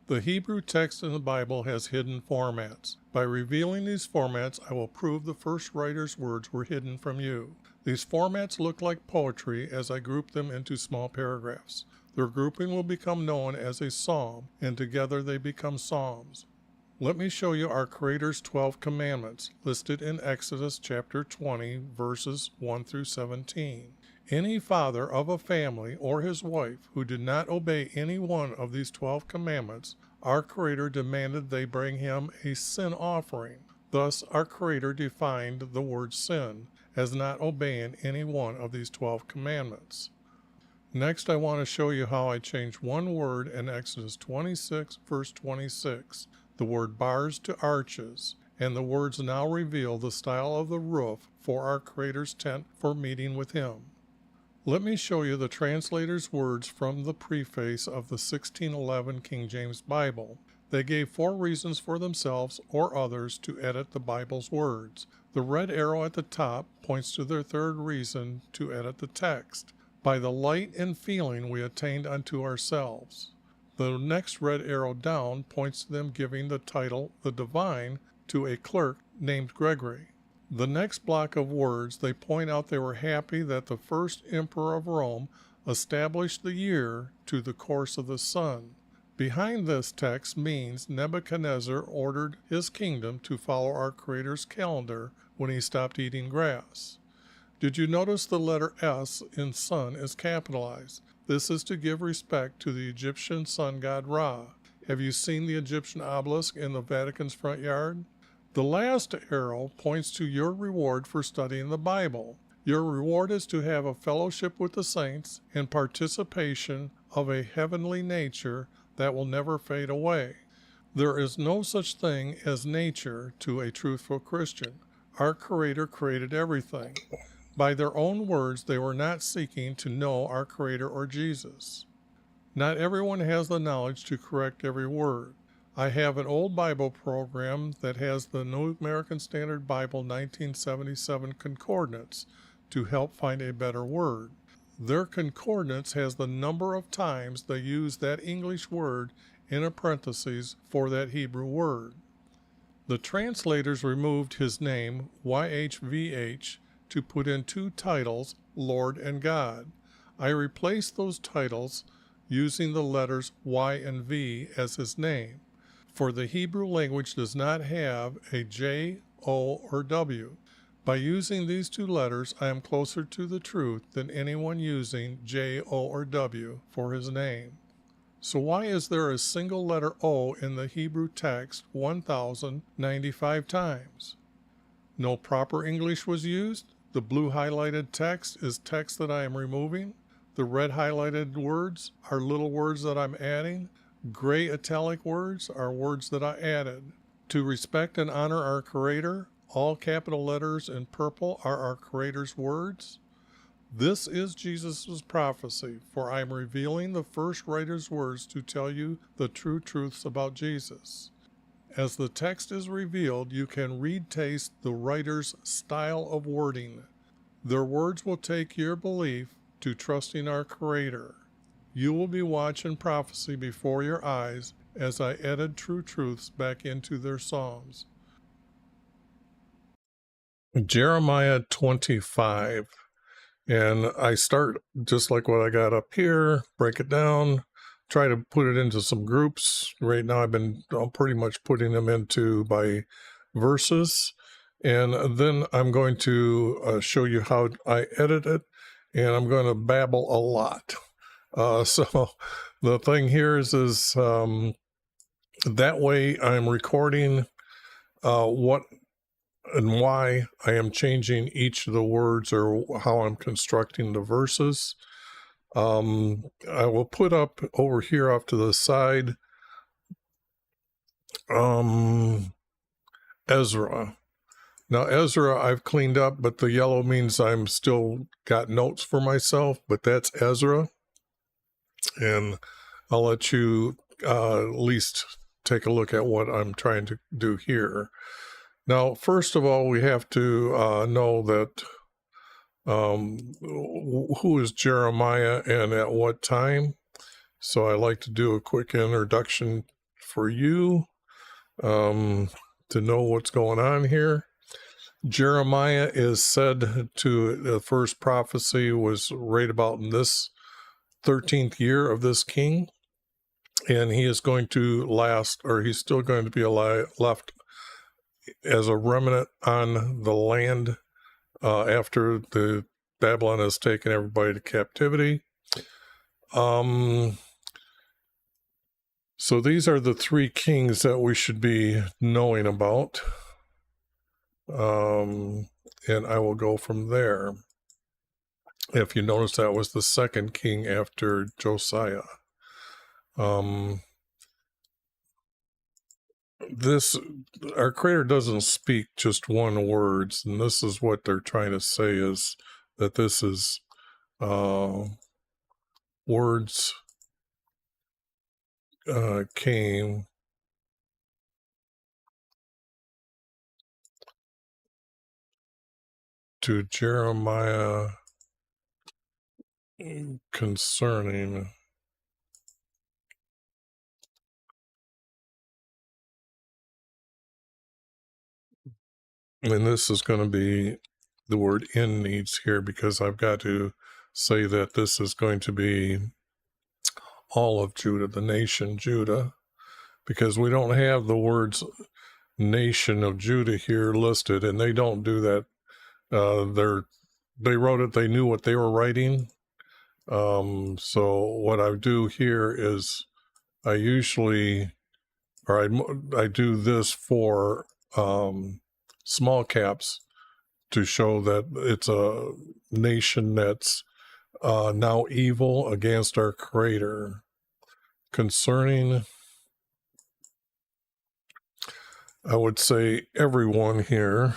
The Hebrew text in the Bible has hidden formats. By revealing these formats, I will prove the first writer's words were hidden from you. These formats look like poetry as I group them into small paragraphs. Their grouping will become known as a psalm, and together they become psalms. Let me show you our Creator's 12 commandments, listed in Exodus chapter 20, verses 1 through 17. Any father of a family or his wife who did not obey any one of these 12 commandments, our Creator demanded they bring him a sin offering. Thus, our Creator defined the word sin as not obeying any one of these 12 commandments. Next, I want to show you how I changed one word in Exodus 26, verse 26, the word bars to arches, and the words now reveal the style of the roof for our Creator's tent for meeting with Him. Let me show you the translator's words from the preface of the 1611 King James Bible. They gave 4 reasons for themselves or others to edit the Bible's words. The red arrow at the top points to their 3rd reason to edit the text. By the light and feeling we attained unto ourselves. The next red arrow down points to them giving the title, the Divine, to a clerk named Gregory. The next block of words, they point out they were happy that the first emperor of Rome established the year to the course of the sun. Behind this text means Nebuchadnezzar ordered his kingdom to follow our Creator's calendar when he stopped eating grass. Did you notice the letter S in sun is capitalized? This is to give respect to the Egyptian sun god Ra. Have you seen the Egyptian obelisk in the Vatican's front yard? The last arrow points to your reward for studying the Bible. Your reward is to have a fellowship with the saints and participation of a heavenly nature that will never fade away. There is no such thing as nature to a truthful Christian. Our Creator created everything. By their own words, they were not seeking to know our Creator or Jesus. Not everyone has the knowledge to correct every word. I have an old Bible program that has the New American Standard Bible 1977 concordance to help find a better word. Their concordance has the number of times they use that English word in a parenthesis for that Hebrew word. The translators removed his name, YHVH, to put in 2 titles, Lord and God. I replaced those titles using the letters Y and V as his name, for the Hebrew language does not have a J, O, or W. By using these 2 letters, I am closer to the truth than anyone using J, O, or W for his name. So why is there a single letter O in the Hebrew text 1,095 times? No proper English was used? The blue highlighted text is text that I am removing. The red highlighted words are little words that I'm adding. Gray italic words are words that I added. To respect and honor our Creator, all capital letters in purple are our Creator's words. This is Jesus' prophecy, for I am revealing the first writer's words to tell you the true truths about Jesus. As the text is revealed, you can taste the writer's style of wording. Their words will take your belief to trusting our Creator. You will be watching prophecy before your eyes as I edit true truths back into their psalms. Jeremiah 25. And I start just like what I got up here, break it down, try to put it into some groups. Right now I've been pretty much putting them into by verses. And then I'm going to show you how I edit it, and I'm going to babble a lot. So the thing here is that way I'm recording what and why I am changing each of the words or how I'm constructing the verses. I will put up over here off to the side Ezra. Now Ezra I've cleaned up, but the yellow means I'm still got notes for myself, but that's Ezra. And I'll let you at least take a look at what I'm trying to do here. Now, first of all, we have to know that who is Jeremiah and at what time. So I like to do a quick introduction for you to know what's going on here. Jeremiah is said to, the first prophecy was right about in this 13th year of this king, and he is going to last, or he's still going to be alive, left as a remnant on the land after the Babylon has taken everybody to captivity. So these are the three kings that we should be knowing about. And I will go from there. If you notice, that was the second king after Josiah. Our Creator doesn't speak just one words, and this is what they're trying to say, is that this is words came to Jeremiah concerning and this is going to be the word in needs here, because I've got to say that this is going to be all of Judah, the nation Judah, because we don't have the words nation of Judah here listed, and they don't do that. They wrote it, they knew what they were writing. So what I do here is I usually, or I do this for small caps to show that it's a nation that's now evil against our Creator. Concerning, I would say, everyone here,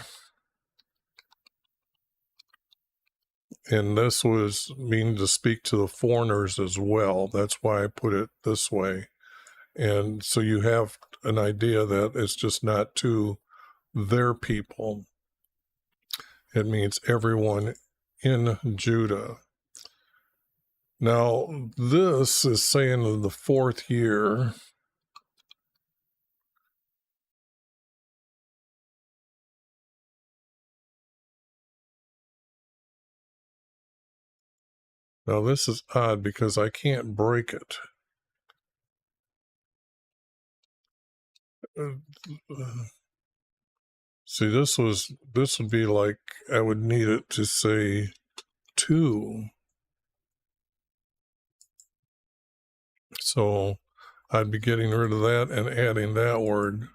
and this was meaning to speak to the foreigners as well. That's why I put it this way. And so you have an idea that it's just not to their people. It means everyone in Judah. Now, this is saying in the 4th year. Now, this is odd because I can't break it. See, this would be like, I would need it to say 2. So I'd be getting rid of that and adding that word.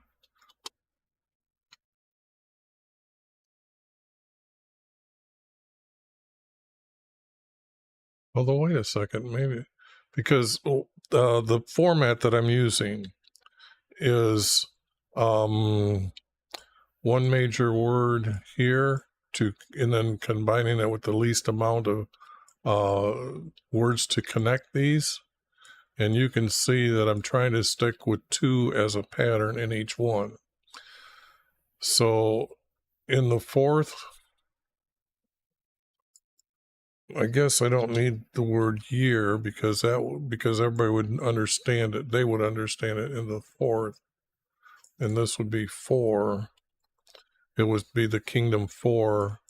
Although, wait a second, maybe, because the format that I'm using is one major word here, and then combining it with the least amount of words to connect these. And you can see that I'm trying to stick with 2 as a pattern in each one. So in the 4th, I guess I don't need the word year, because everybody would understand it. They would understand it in the 4th. And this would be 4. It would be the kingdom 4.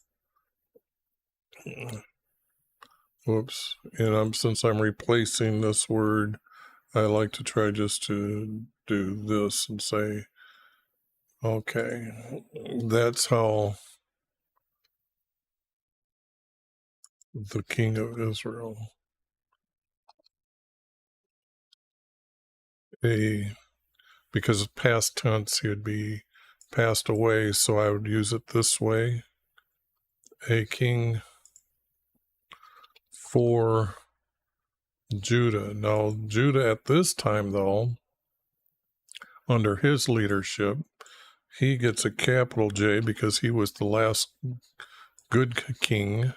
Whoops. And since I'm replacing this word, I like to try just to do this and say, okay, that's how the king of Israel, because of past tense, he would be passed away, so I would use it this way. A king for Judah. Now, Judah at this time, though, under his leadership, he gets a capital J because he was the last good king,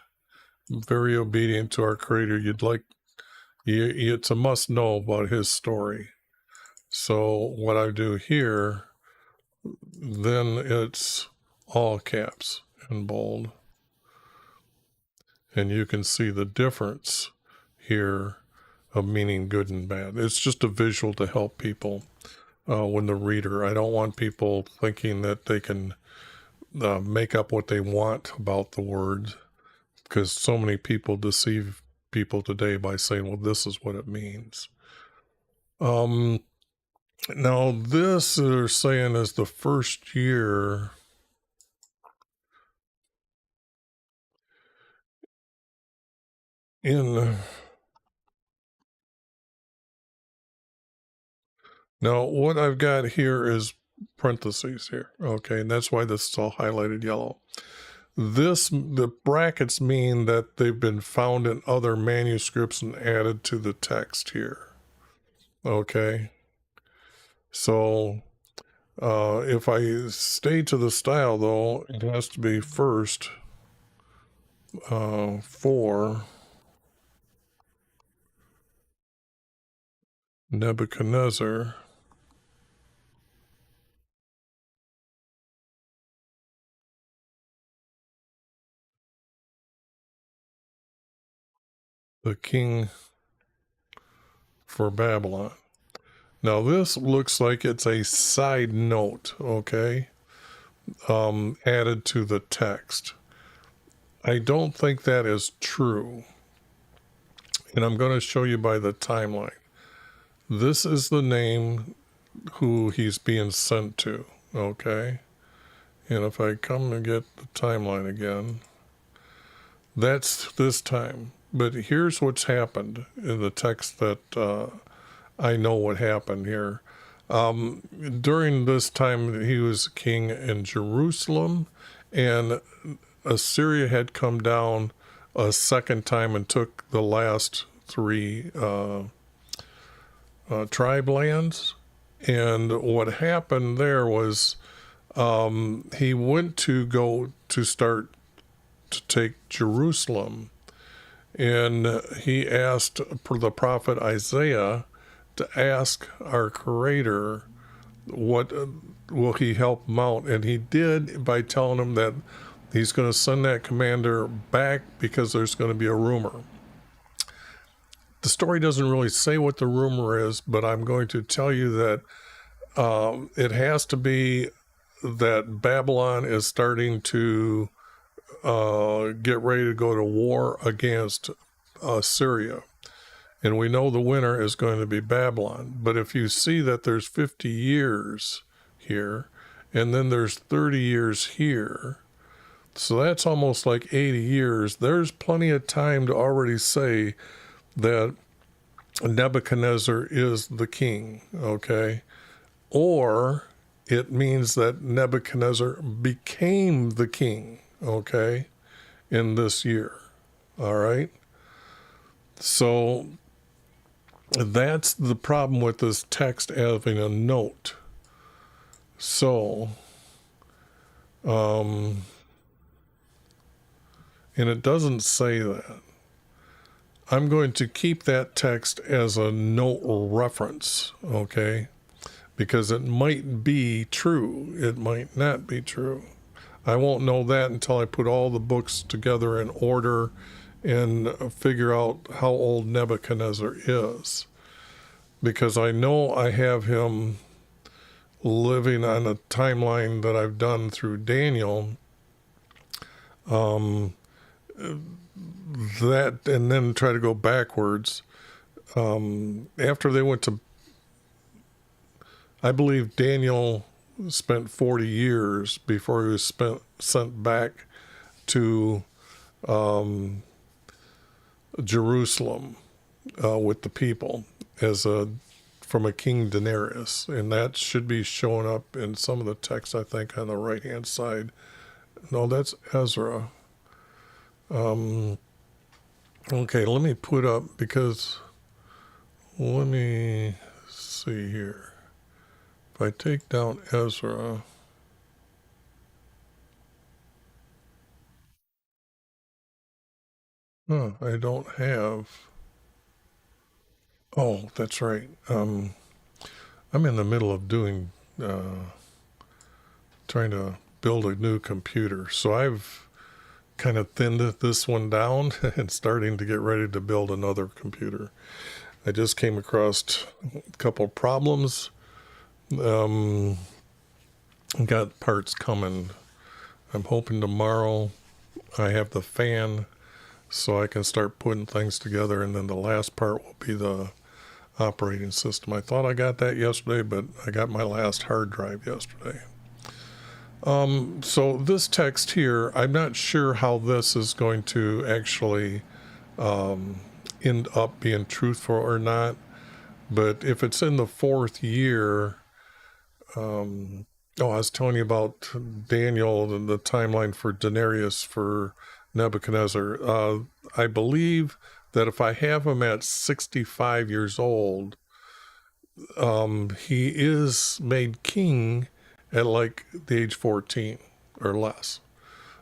very obedient to our Creator. It's a must know about his story. So what I do here, then it's all caps and bold. And you can see the difference here of meaning good and bad. It's just a visual to help people. when the reader. I don't want people thinking that they can make up what they want about the word, because so many people deceive people today by saying, well, this is what it means. Now this they're saying is the first year in. Now what I've got here is parentheses here. Okay, and that's why this is all highlighted yellow. The brackets mean that they've been found in other manuscripts and added to the text here. Okay. So if I stay to the style, though, it has to be first for Nebuchadnezzar, the king for Babylon. Now this looks like it's a side note, okay, added to the text. I don't think that is true, and I'm going to show you by the timeline. This is the name who he's being sent to, okay? And if I come and get the timeline again, that's this time. But here's what's happened in the text that I know what happened here. During this time, he was king in Jerusalem, and Assyria had come down a second time and took the last three tribe lands. And what happened there was he went to go to start to take Jerusalem, and he asked the prophet Isaiah to ask our Creator what will he help him out, and he did by telling him that he's going to send that commander back because there's going to be a rumor. The story doesn't really say what the rumor is, but I'm going to tell you that it has to be that Babylon is starting to get ready to go to war against Syria. And we know the winner is going to be Babylon. But if you see that there's 50 years here, and then there's 30 years here, so that's almost like 80 years. There's plenty of time to already say that Nebuchadnezzar is the king, okay? Or it means that Nebuchadnezzar became the king, okay, in this year, all right? So that's the problem with this text having a note. So, and it doesn't say that. I'm going to keep that text as a note reference, okay? Because it might be true. It might not be true. I won't know that until I put all the books together in order and figure out how old Nebuchadnezzar is. Because I know I have him living on a timeline that I've done through Daniel. That, and then try to go backwards. After they went to, I believe Daniel spent 40 years before he was sent back to Jerusalem with the people as from a King Daenerys, and that should be showing up in some of the text, I think, on the right-hand side. No, that's Ezra. Okay, let me put up, because let me see here. If I take down Ezra, I don't have. Oh, that's right. I'm in the middle of doing, trying to build a new computer. So I've kind of thinned this one down and starting to get ready to build another computer. I just came across a couple problems Got parts coming. I'm hoping tomorrow I have the fan so I can start putting things together, and then the last part will be the operating system. I thought I got that yesterday, but I got my last hard drive yesterday. So this text here, I'm not sure how this is going to actually end up being truthful or not, but if it's in the 4th year, I was telling you about Daniel and the timeline for Denarius for Nebuchadnezzar. I believe that if I have him at 65 years old, he is made king at like the age 14 or less.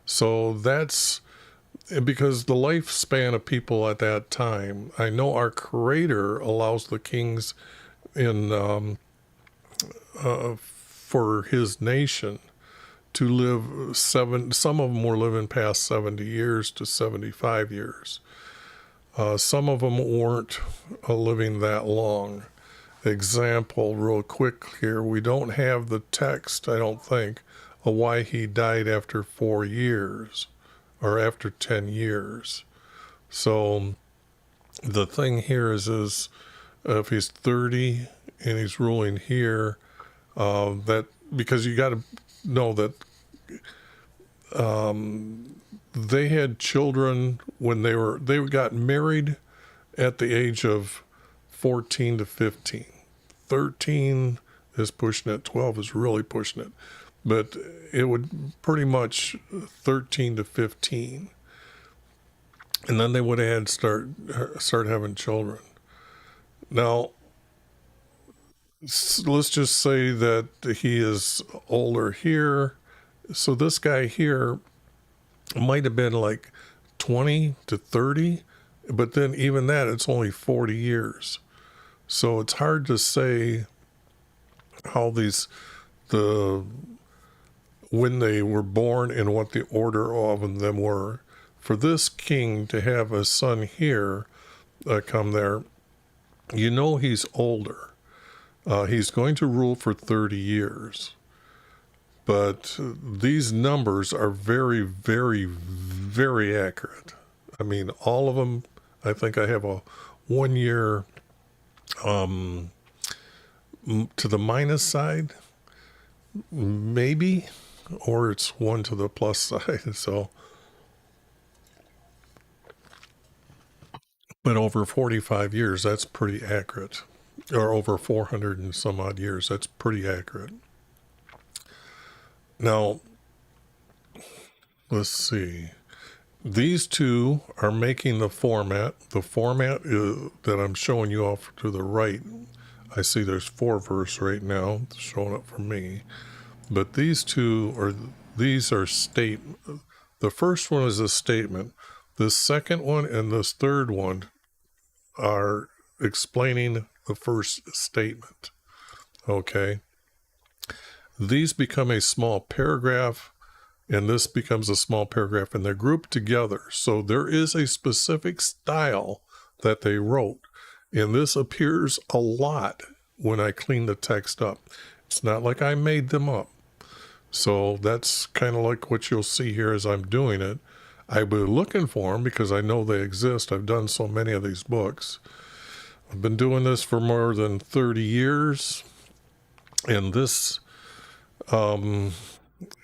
So that's because the lifespan of people at that time, I know our Creator allows the kings in for his nation to live some of them were living past 70 years to 75 years. Some of them weren't living that long. Example, real quick here, we don't have the text, I don't think, of why he died after 4 years or after 10 years. So the thing here is if he's 30 and he's ruling here, that because you got to know that they had children when they got married at the age of 14 to 15. 13 is pushing it, 12 is really pushing it, but it would pretty much 13 to 15, and then they would have start having children. Now let's just say that he is older here. So this guy here might have been like 20 to 30, but then even that, it's only 40 years. So it's hard to say how when they were born and what the order of them were. For this king to have a son here come there, he's older. He's going to rule for 30 years. But these numbers are very, very, very accurate. I mean, all of them, I think I have a 1 year to the minus side, maybe, or it's 1 to the plus side. So, but over 45 years, that's pretty accurate. Or over 400 and some odd years, that's pretty accurate. Now, let's see. These two are making the format. The format that I'm showing you off to the right, I see there's 4 verse right now showing up for me. But these are statement. The first one is a statement. The second one and this third one are explaining the first statement. Okay. These become a small paragraph, and this becomes a small paragraph, and they're grouped together. So there is a specific style that they wrote, and this appears a lot when I clean the text up. It's not like I made them up. So that's kind of like what you'll see here as I'm doing it. I've been looking for them because I know they exist. I've done so many of these books. I've been doing this for more than 30 years, and this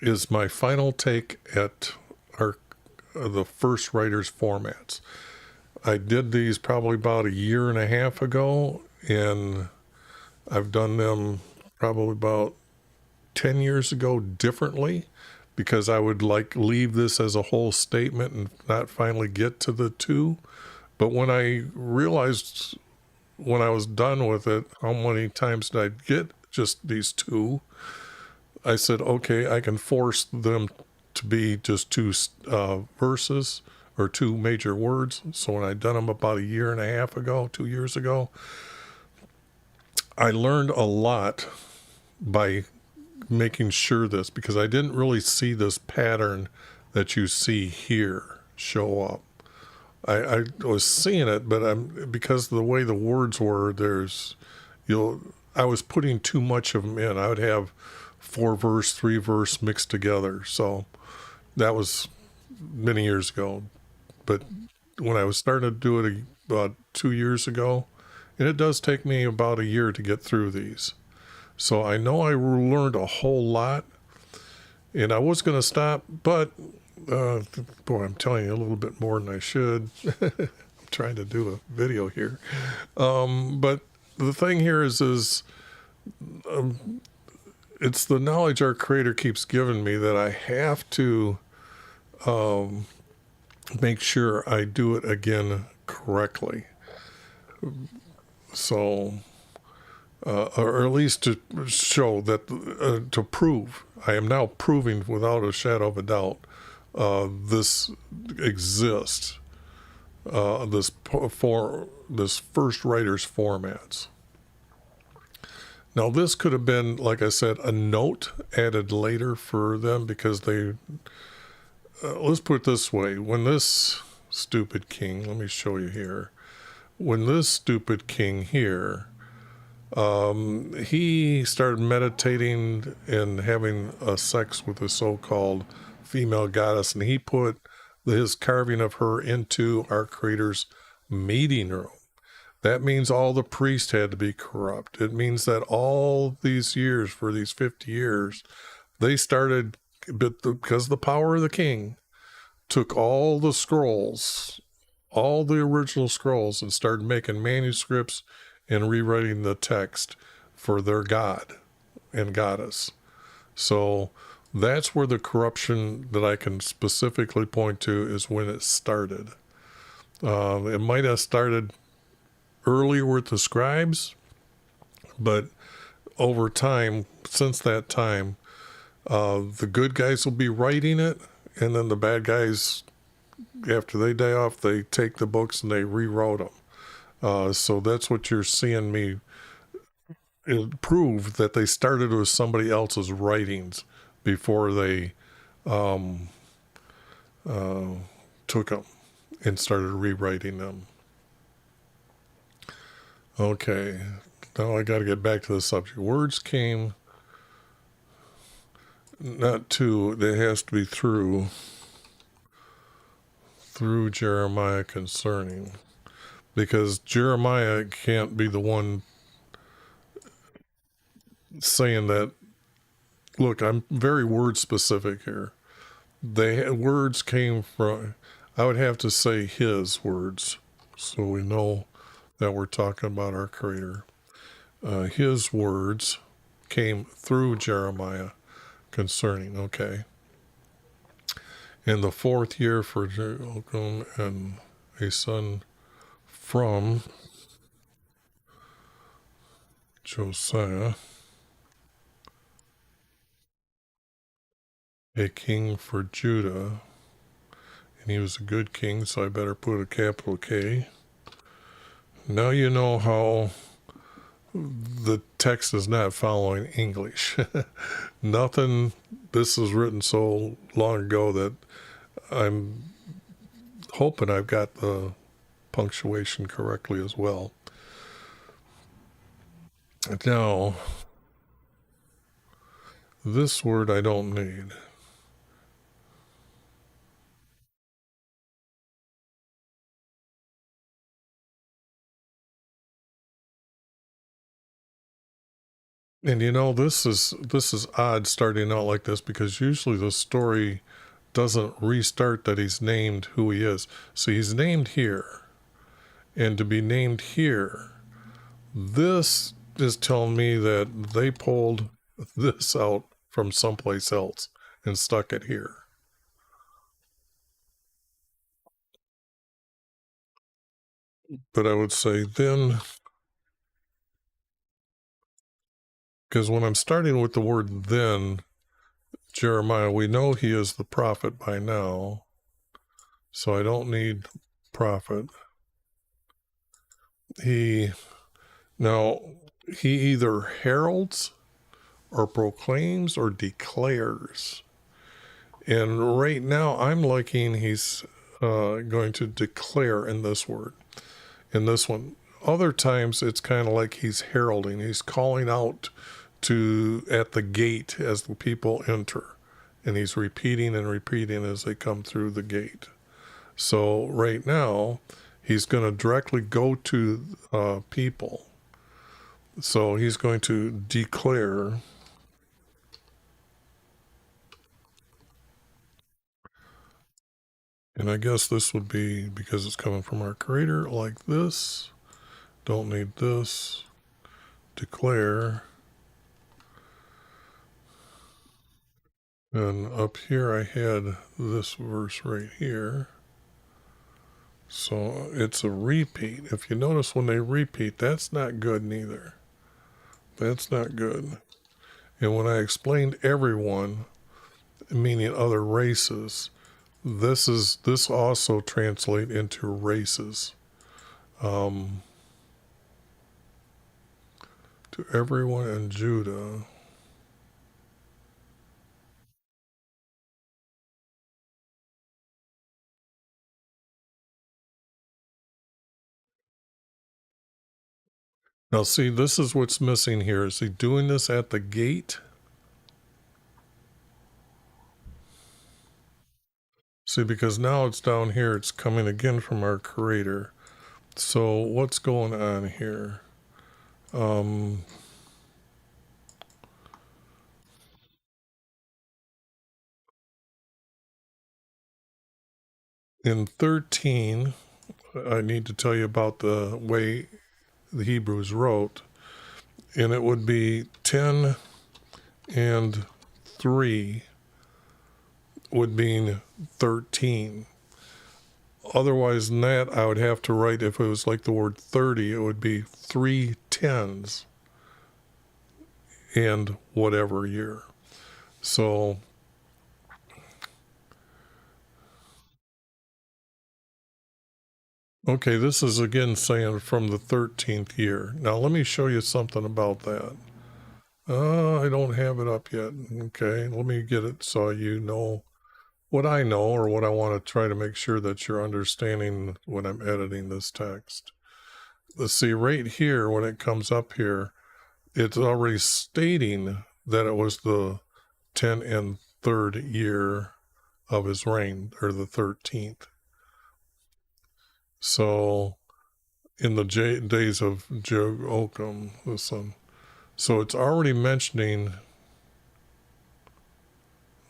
is my final take at the first writer's formats. I did these probably about a year and a half ago, and I've done them probably about 10 years ago differently, because I would leave this as a whole statement and not finally get to the 2. But when I realized when I was done with it, how many times did I get just these 2? I said, okay, I can force them to be just 2 verses or 2 major words. So when I done them about a year and a half ago, 2 years ago, I learned a lot by making sure this, because I didn't really see this pattern that you see here show up. I was seeing it, but because of the way the words were, I was putting too much of them in. I would have 4 verse, 3 verse mixed together. So that was many years ago. But when I was starting to do it about 2 years ago, and it does take me about a year to get through these. So I know I learned a whole lot, and I was going to stop, but boy, I'm telling you a little bit more than I should. I'm trying to do a video here. But the thing here is it's the knowledge our Creator keeps giving me that I have to make sure I do it again correctly. So, or at least to show that, to prove, I am now proving without a shadow of a doubt, this exists, this first writer's formats. Now, this could have been, like I said, a note added later for them because they, let's put it this way. When this stupid king, let me show you here. When this stupid king here, he started meditating and having sex with a so-called female goddess, and he put his carving of her into our Creator's meeting room. That means all the priests had to be corrupt. It means that all these years, for these 50 years, they started, because the power of the king took all the scrolls, all the original scrolls, and started making manuscripts and rewriting the text for their god and goddess. So that's where the corruption that I can specifically point to is when it started. It might have started earlier with the scribes, but over time, since that time, the good guys will be writing it, and then the bad guys, after they die off, they take the books and they rewrote them. So that's what you're seeing me prove, that they started with somebody else's writings before they took them and started rewriting them. Okay, now I got to get back to the subject. Words came not to, it has to be through Jeremiah concerning, because Jeremiah can't be the one saying that. Look, I'm very word specific here. Words came from, I would have to say his words, so we know that we're talking about our Creator. His words came through Jeremiah concerning, okay. In the 4th year for Jehoiakim, and a son from Josiah, a king for Judah, and he was a good king, so I better put a capital K. Now you know how the text is not following English. Nothing, this was written so long ago that I'm hoping I've got the punctuation correctly as well. Now, this word I don't need. And you know, this is odd starting out like this, because usually the story doesn't restart that he's named who he is. So he's named here. And to be named here, this is telling me that they pulled this out from someplace else and stuck it here. But I would say then, because when I'm starting with the word then, Jeremiah, we know he is the prophet by now, so I don't need prophet. He either heralds or proclaims or declares. And right now I'm liking he's going to declare in this word. In this one, other times it's kind of like he's heralding, he's calling out to at the gate as the people enter, and he's repeating and repeating as they come through the gate. So right now he's going to directly go to people. So he's going to declare, and I guess this would be, because it's coming from our creator, like this. Don't need this. Declare. And up here I had this verse right here. So it's a repeat. If you notice when they repeat, that's not good neither. That's not good. And when I explained everyone, meaning other races, this also translate into races. To everyone in Judah. Now see, this is what's missing here. Is he doing this at the gate? See, because now it's down here, it's coming again from our creator. So what's going on here? In 13, I need to tell you about the way the Hebrews wrote, and it would be 10 and 3 would mean 13. Otherwise than that, I would have to write, if it was like the word 30, it would be 3 tens and whatever year. So okay, this is again saying from the 13th year. Now let me show you something about that. I don't have it up yet. Okay, let me get it so you know what I know, or what I want to try to make sure that you're understanding when I'm editing this text. Let's see, right here, when it comes up here, it's already stating that it was the 10 and 3rd year of his reign, or the 13th. So in the days of Jehoiakim, the son. So it's already mentioning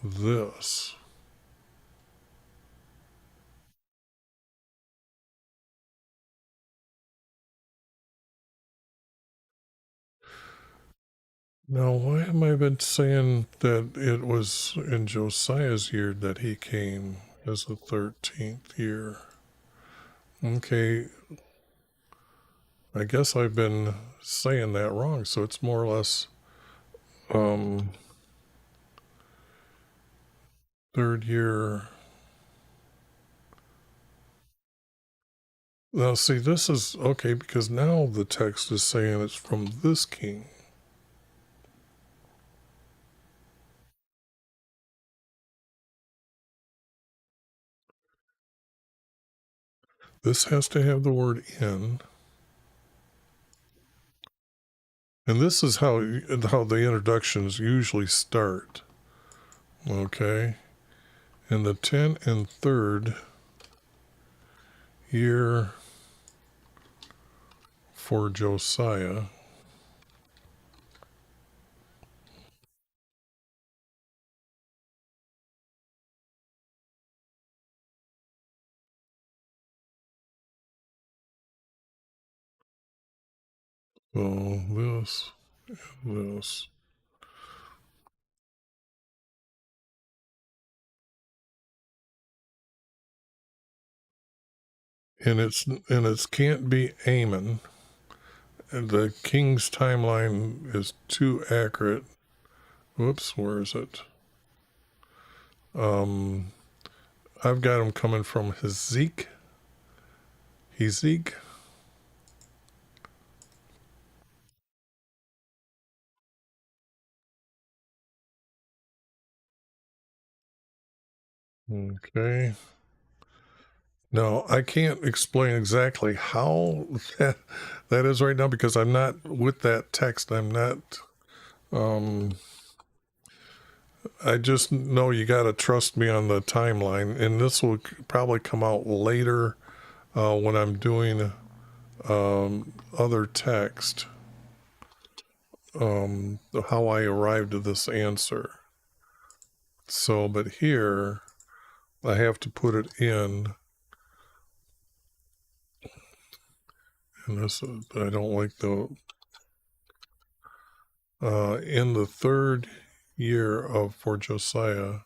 this. Now, why am I been saying that it was in Josiah's year that he came as the 13th year? Okay, I guess I've been saying that wrong, so it's more or less 3rd year. Now, see, this is okay because now the text is saying it's from this king. This has to have the word in. And this is how the introductions usually start. Okay? In the 10 and 3rd year for Josiah. So this. And it's can't be Amon. And the king's timeline is too accurate. Whoops, where is it? I've got him coming from Hezek. Okay. Now, I can't explain exactly how that is right now because I'm not with that text. I'm not, I just know you got to trust me on the timeline. And this will probably come out later when I'm doing other text, how I arrived at this answer. So, but here I have to put it in. And this, I don't like the, in the third year of for Josiah,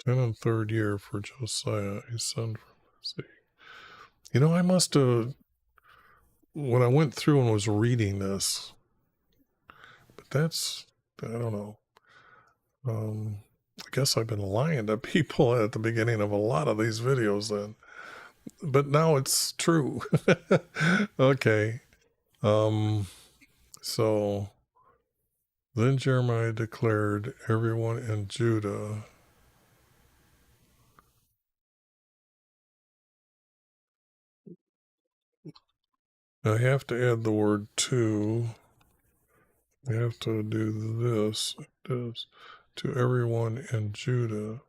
10 and third year for Josiah, his son from see. You know, I must have, when I went through and was reading this, but that's, I don't know. I guess I've been lying to people at the beginning of a lot of these videos then. But now it's true. Okay. So then Jeremiah declared everyone in Judah. I have to add the word to. We have to do this. It does. To everyone in Judah.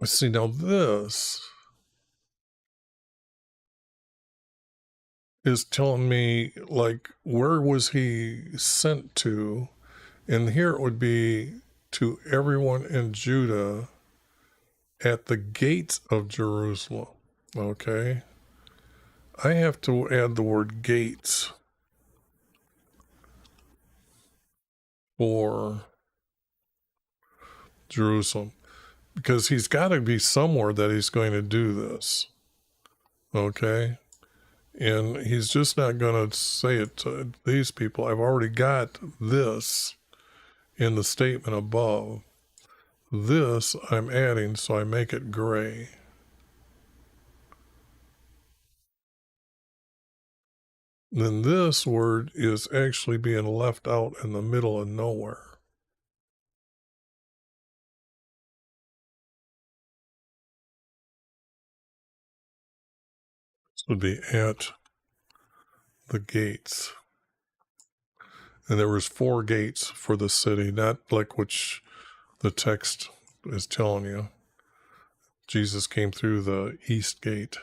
See, now this is telling me, like, where was he sent to? And here it would be to everyone in Judah at the gates of Jerusalem. Okay. I have to add the word gates for Jerusalem because he's got to be somewhere that he's going to do this. Okay. And he's just not going to say it to these people. I've already got this in the statement above. This I'm adding, so I make it gray. Then this word is actually being left out in the middle of nowhere. This would be at the gates. And there was 4 gates for the city, not like which the text is telling you. Jesus came through the east gate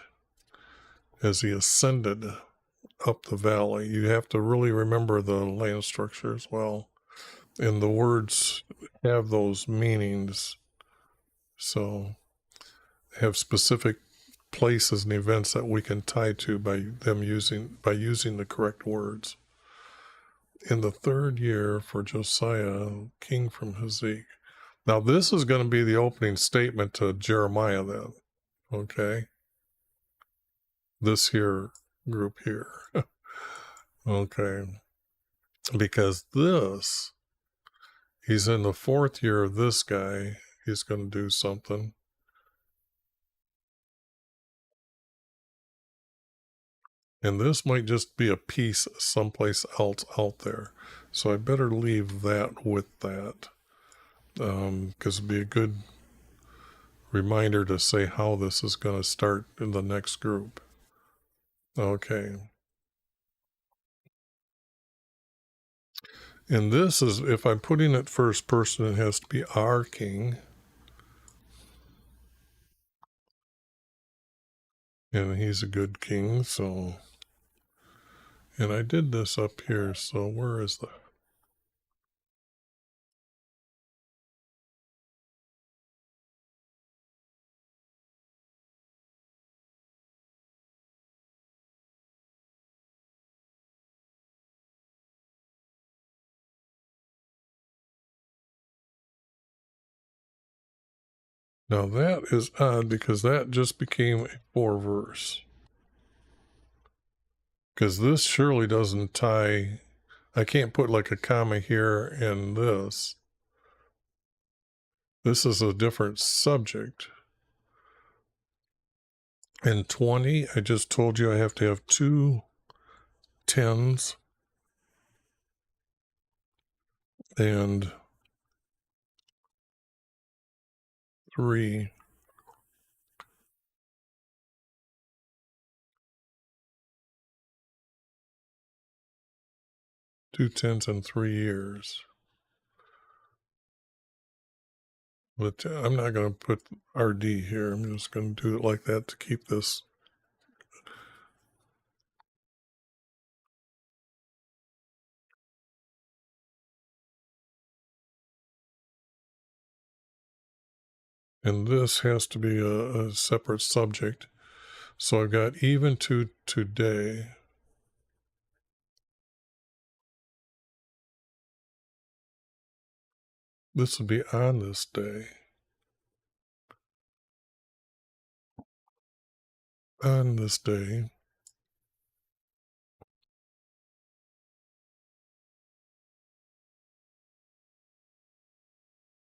as he ascended up the valley. You have to really remember the land structure as well. And the words have those meanings. So have specific places and events that we can tie to by using the correct words. In the third year for Josiah, king from Hezek. Now this is going to be the opening statement to Jeremiah then. Okay. This here group here. Okay. Because this, he's in the 4th year of this guy. He's going to do something. And this might just be a piece someplace else out there. So I better leave that with that. Because it'd be a good reminder to say how this is going to start in the next group. Okay. And this is, if I'm putting it first person, it has to be our king. And he's a good king, so. And I did this up here, so where is that? Now that is odd because that just became a 4 verse. Because this surely doesn't tie. I can't put like a comma here and this. This is a different subject. And 20, I just told you I have to have 2 10s and 3 2 10s and 3 years. But I'm not going to put RD here. I'm just going to do it like that to keep this. And this has to be a separate subject. So I've got even to today. This would be on this day. On this day.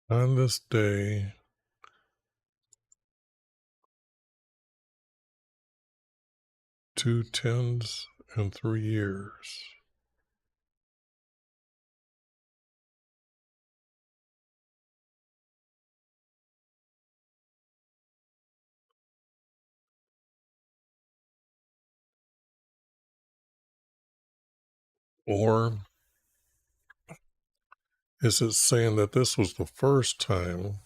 On this day. 2 10s and 3 years. Or is it saying that this was the first time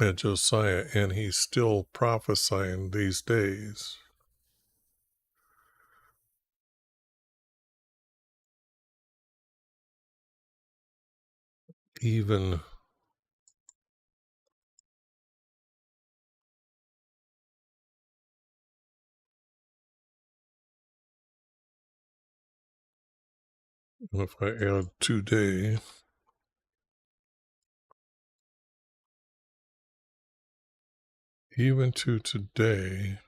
at Josiah and he's still prophesying these days? Even if I add today, even to today,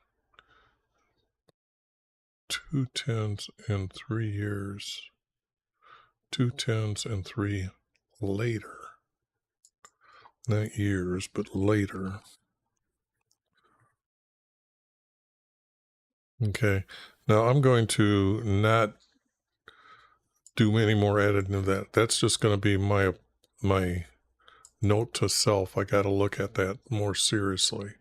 2 10s and 3 years, 2 10s and 3 later. Not years, but later. Okay. Now I'm going to not do any more editing of that. That's just going to be my note to self. I got to look at that more seriously.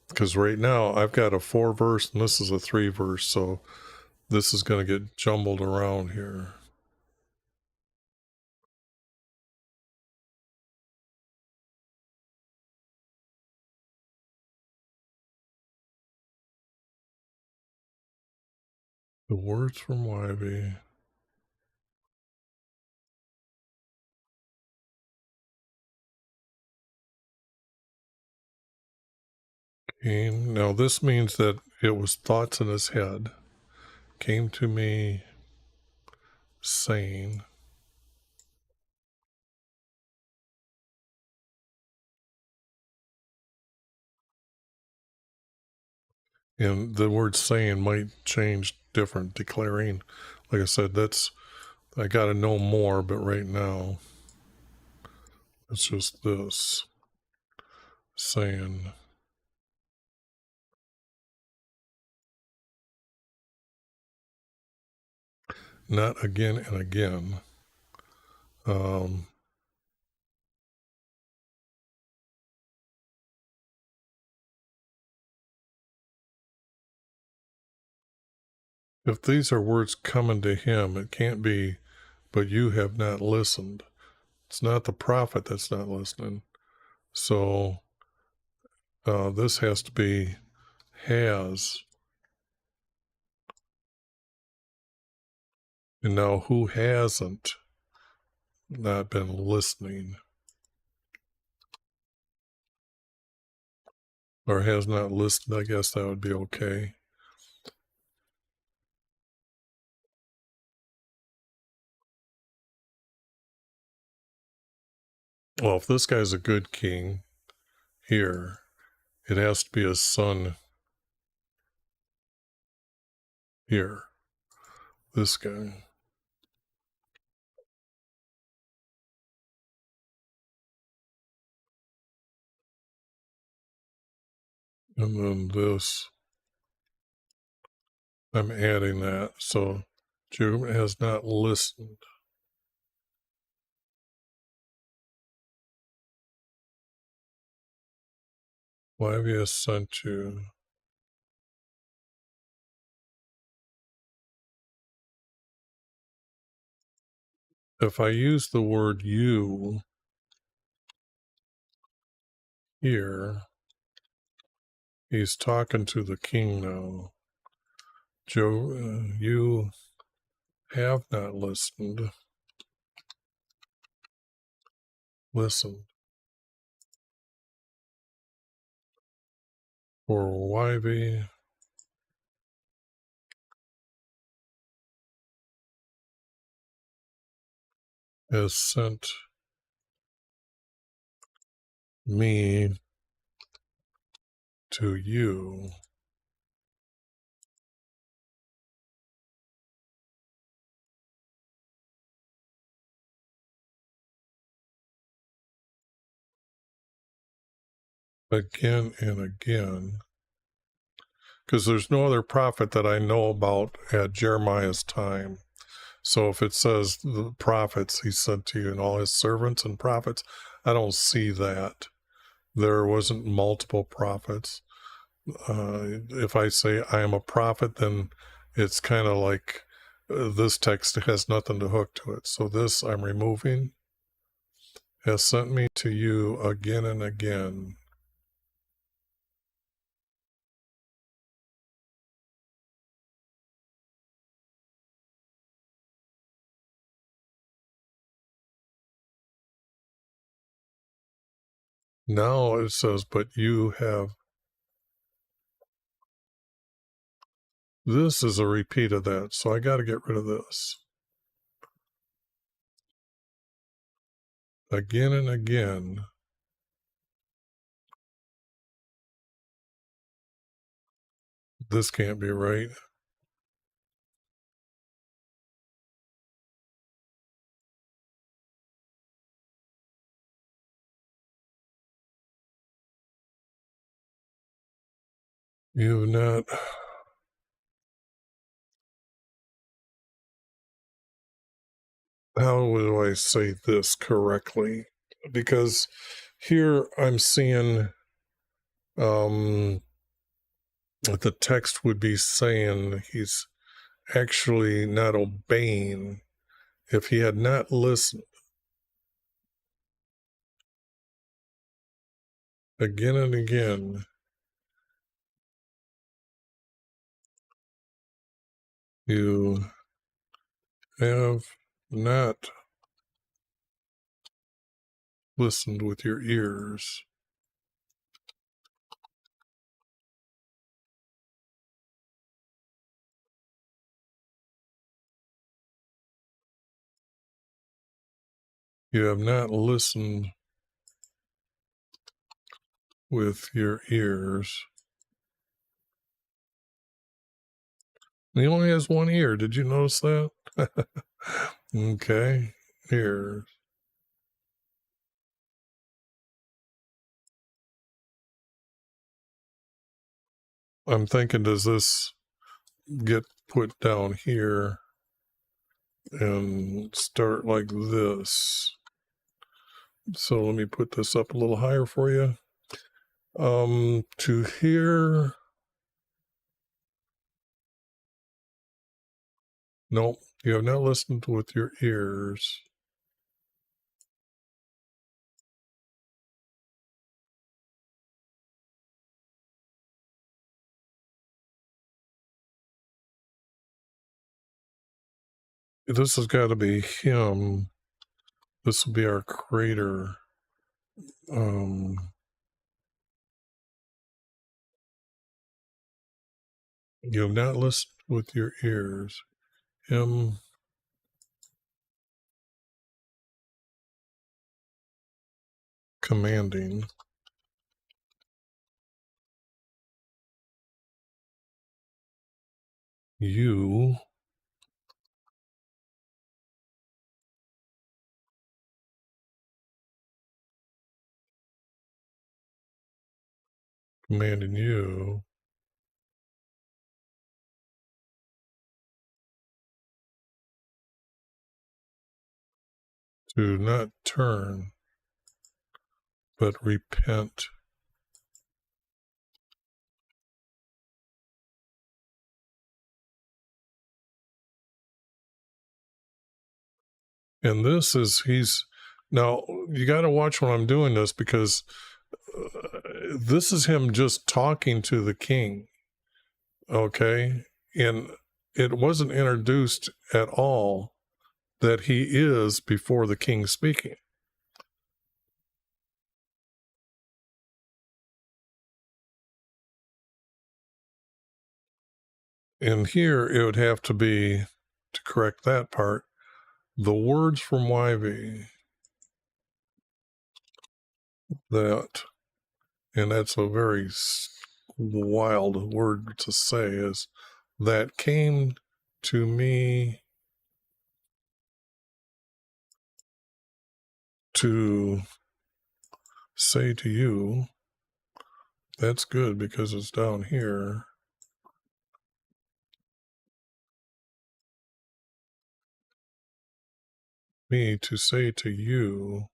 Because right now I've got a 4 verse and this is a 3 verse, so this is going to get jumbled around here. The words from YV. Came. Now this means that it was thoughts in his head. Came to me saying. And the word saying might change different. Declaring. Like I said, I got to know more, but right now it's just this. Saying. Not again and again. If these are words coming to him, it can't be, but you have not listened. It's not the prophet that's not listening. So this has to be has. And now who hasn't not been listening or has not listened? I guess that would be okay. Well, if this guy's a good king here, it has to be his son here. This guy. And then this, I'm adding that. So Jacob has not listened. YHVH sent you. If I use the word you here, he's talking to the king now. Joe, you have not listened. Listen. For YHVH has sent me to you. Again and again. Because there's no other prophet that I know about at Jeremiah's time. So if it says the prophets he sent to you and all his servants and prophets, I don't see that. There wasn't multiple prophets. If I say I am a prophet, then it's kind of like this text has nothing to hook to it. So this I'm removing. Has sent me to you again and again. Now it says, but you have. This is a repeat of that, so I got to get rid of this. Again and again. This can't be right. You have not. How do I say this correctly? Because here I'm seeing the text would be saying he's actually not obeying. If he had not listened again and again, you have not listened with your ears. You have not listened with your ears. He only has one ear. Did you notice that? Okay, ears. I'm thinking, does this get put down here and start like this? So let me put this up a little higher for you. To hear. Nope, you have not listened with your ears. This has got to be him. This will be our creator. You have not listened with your ears. Him commanding you commanding you to not turn, but repent. And this is, now you got to watch when I'm doing this, because this is him just talking to the king. Okay. And it wasn't introduced at all that he is before the king speaking. And here it would have to be, to correct that part, the words from YV that, and that's a very wild word to say, is that came to me to say to you. That's good because it's down here. Me to say to you,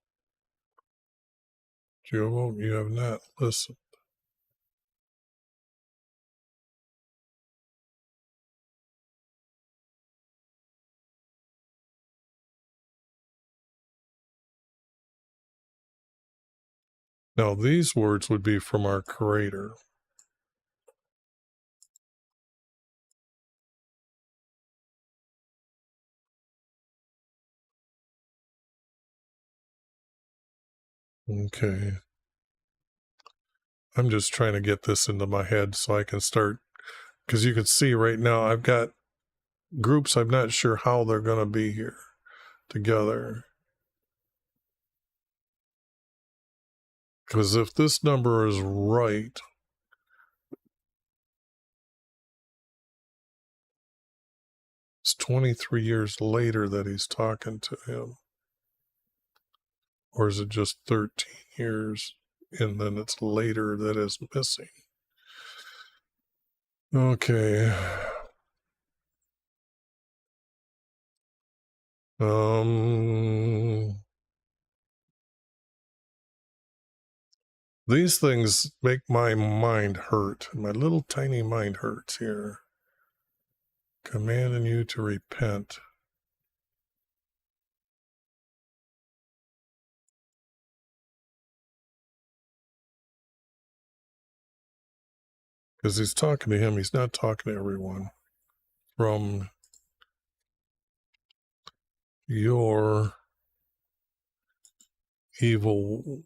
Joe, you have not listened. Now, these words would be from our Creator. Okay. I'm just trying to get this into my head so I can start, because you can see right now I've got groups I'm not sure how they're going to be here together. Because if this number is right, it's 23 years later that he's talking to him. Or is it just 13 years and then it's later that is missing? Okay. These things make my mind hurt. My little tiny mind hurts here. Commanding you to repent. Because he's talking to him, he's not talking to everyone. From your evil.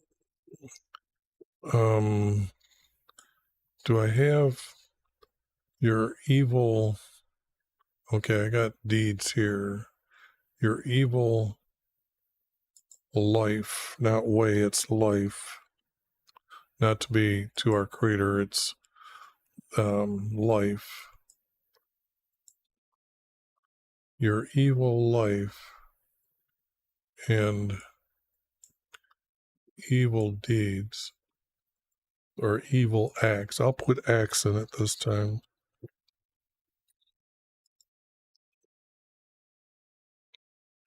Do I have your evil? Okay, I got deeds here. Your evil life, not way, it's life. Not to be to our Creator, it's life. Your evil life and evil deeds, or evil acts. I'll put acts in it this time.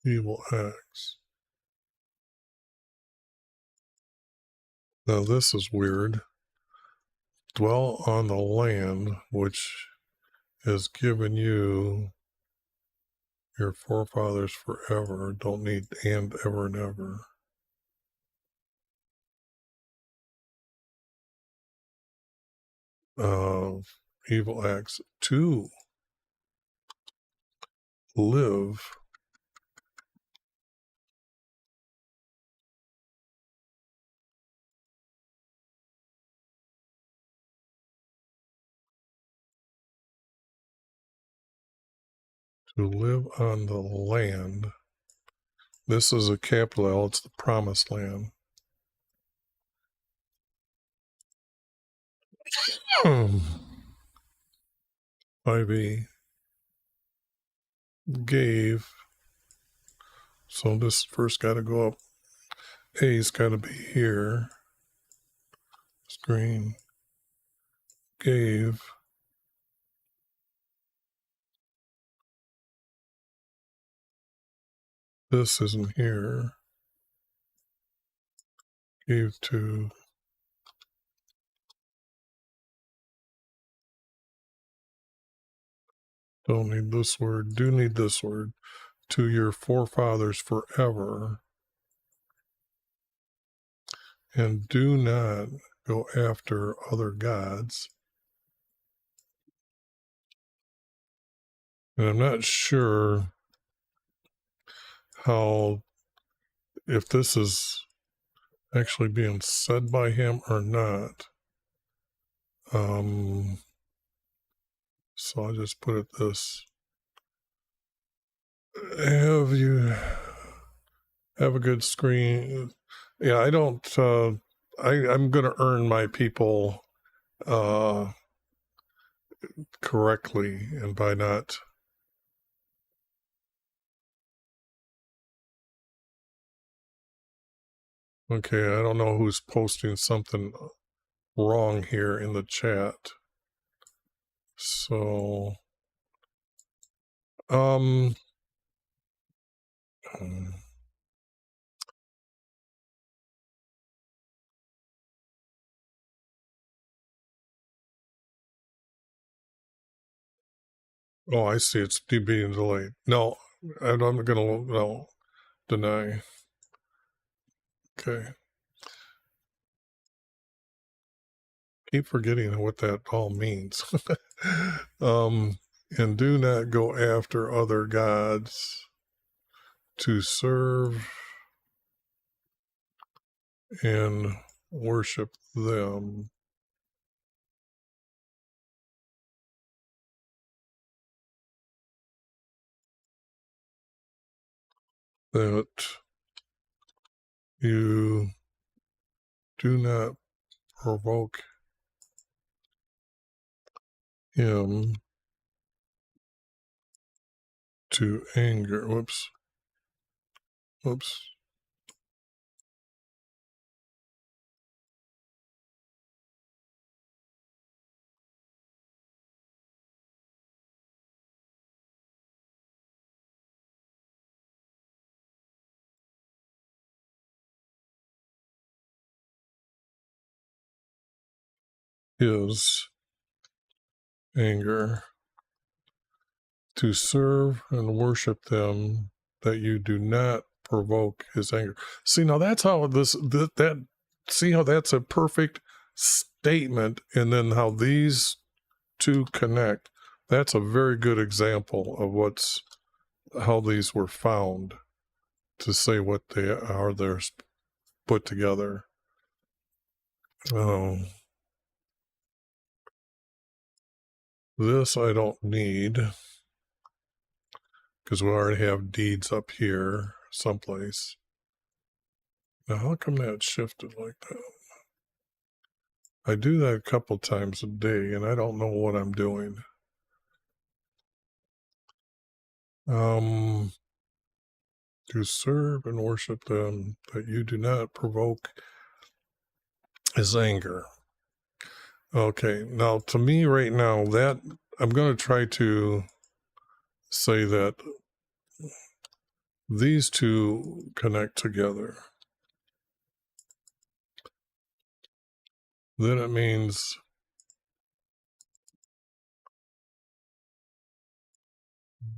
Evil acts. Now this is weird. Dwell on the land which has given you your forefathers forever. Don't need and ever and ever. Evil acts to live on the land. This is a capital L, it's the promised land. IV gave, so this first got to go up. A's got to be here. Screen. gave this isn't here. Gave to don't need this word, do need this word, to your forefathers forever, and do not go after other gods. And I'm not sure how, if this is actually being said by him or not. So I'll just put it this. Have a good screen. Yeah, I don't, I'm going to earn my people correctly, and by not. Okay, I don't know who's posting something wrong here in the chat. So, oh, I see. It's being delayed. No, I'm going to deny. Okay. Keep forgetting what that all means. And do not go after other gods to serve and worship them. That you do not provoke him to anger. Whoops. His anger, to serve and worship them, that you do not provoke his anger. See, now that's how see how that's a perfect statement, and then how these two connect. That's a very good example of how these were found to say what they are. They're put together. This I don't need, because we already have deeds up here someplace. Now, how come that shifted like that? I do that a couple times a day, and I don't know what I'm doing. To serve and worship them, that you do not provoke his anger. Okay, now to me right now, that I'm going to try to say that these two connect together. Then it means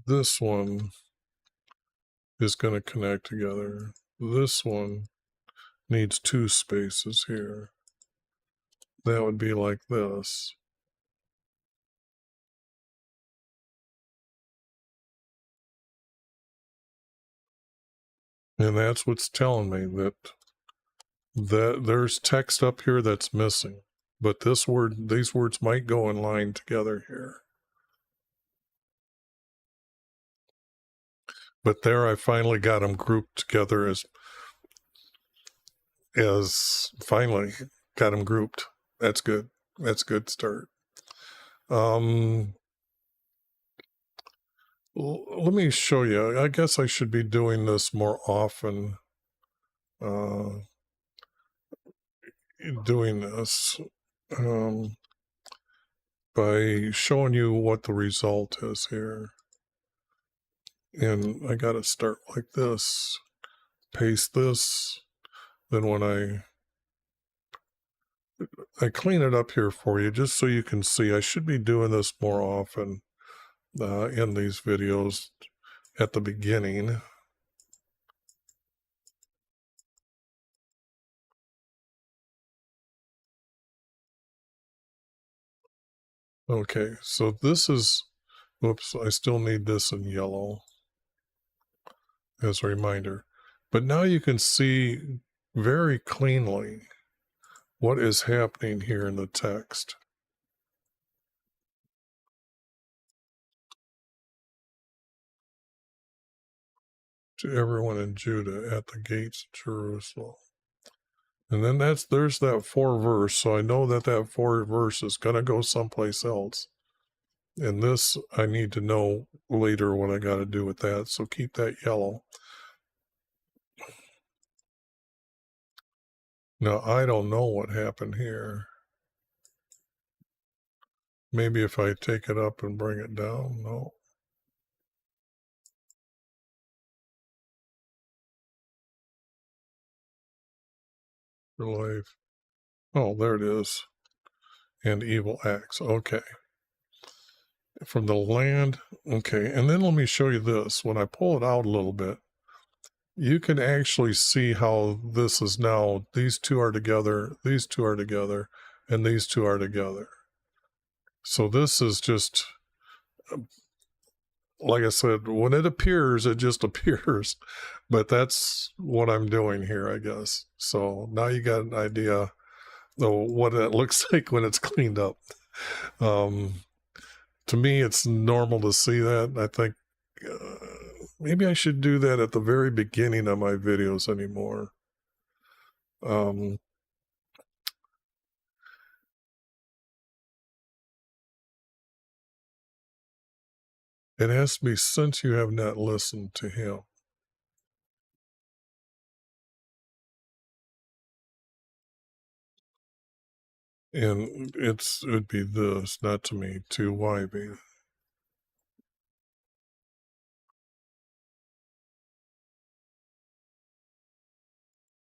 this one is going to connect together. This one needs two spaces here. That would be like this. And that's what's telling me that there's text up here that's missing. But these words might go in line together here. But there I finally got them grouped together as finally got them grouped. That's good. That's a good start. Let me show you. I guess I should be doing this more often. Doing this. by showing you what the result is here. And I got to start like this, paste this. Then when I clean it up here for you, just so you can see, I should be doing this more often in these videos at the beginning. Okay, so this is, whoops, I still need this in yellow as a reminder. But now you can see very cleanly what is happening here in the text. To everyone in Judah at the gates of Jerusalem. And then there's that 4 verse, so I know that 4 verse is going to go someplace else. And this, I need to know later what I got to do with that, so keep that yellow. Now, I don't know what happened here. Maybe if I take it up and bring it down, no. For life. Oh, there it is. And evil acts. Okay. From the land. Okay. And then let me show you this. When I pull it out a little bit, you can actually see how this is now, these two are together, these two are together, and these two are together. So this is just, like I said, when it appears, it just appears. But that's what I'm doing here, I guess. So now you got an idea of what it looks like when it's cleaned up. To me, it's normal to see that. I think maybe I should do that at the very beginning of my videos anymore. It has to be since you have not listened to him. And it would be this, not to me, to YB.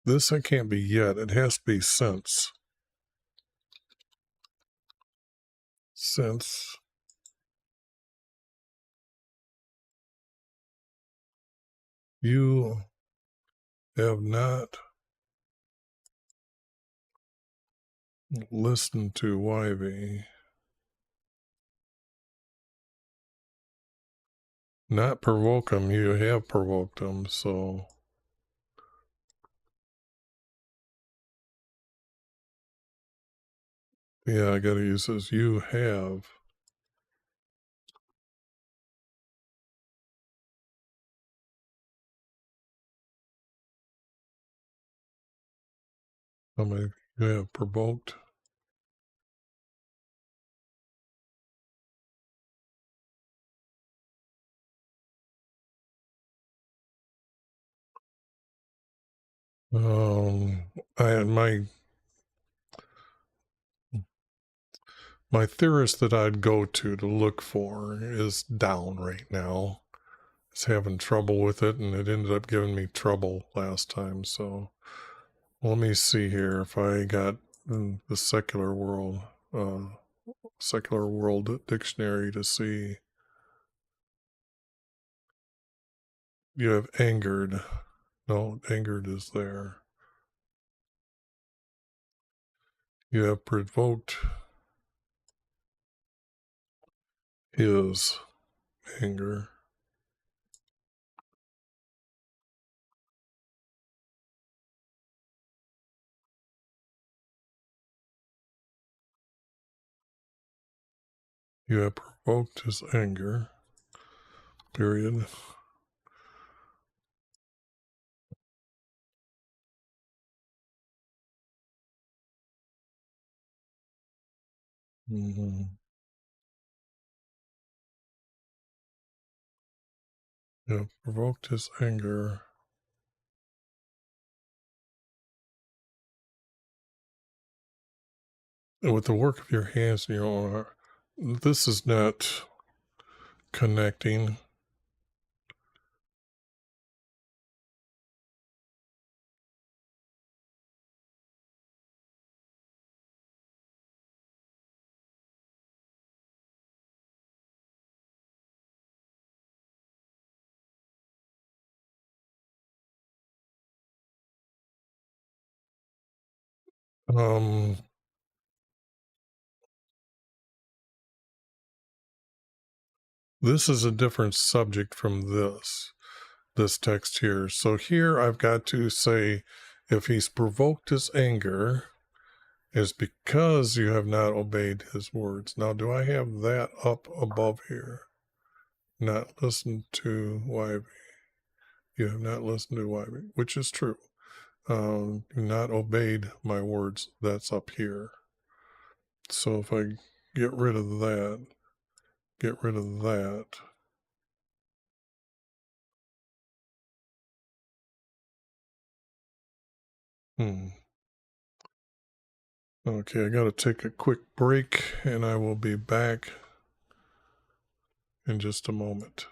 This it can't be yet. It has to be since. Since you have not listened to YB, not provoke him, you have provoked him, so yeah, I gotta use this. You have. How many you have provoked? I my theorist that I'd go to look for is down right now. It's having trouble with it, and it ended up giving me trouble last time. So let me see here if I got the secular world dictionary to see. You have angered. No, angered is there. You have provoked his anger. You have provoked his anger. Period. Mm-hmm. You have provoked his anger. And with the work of your hands and your own heart. this is not connecting. Um, this is a different subject from this text here. So here I've got to say, if he's provoked his anger, is because you have not obeyed his words. Now, do I have that up above here? Not listened to YB. You have not listened to YB, which is true. Not obeyed my words. That's up here. So if I get rid of that, get rid of that. Okay, I got to take a quick break and I will be back in just a moment.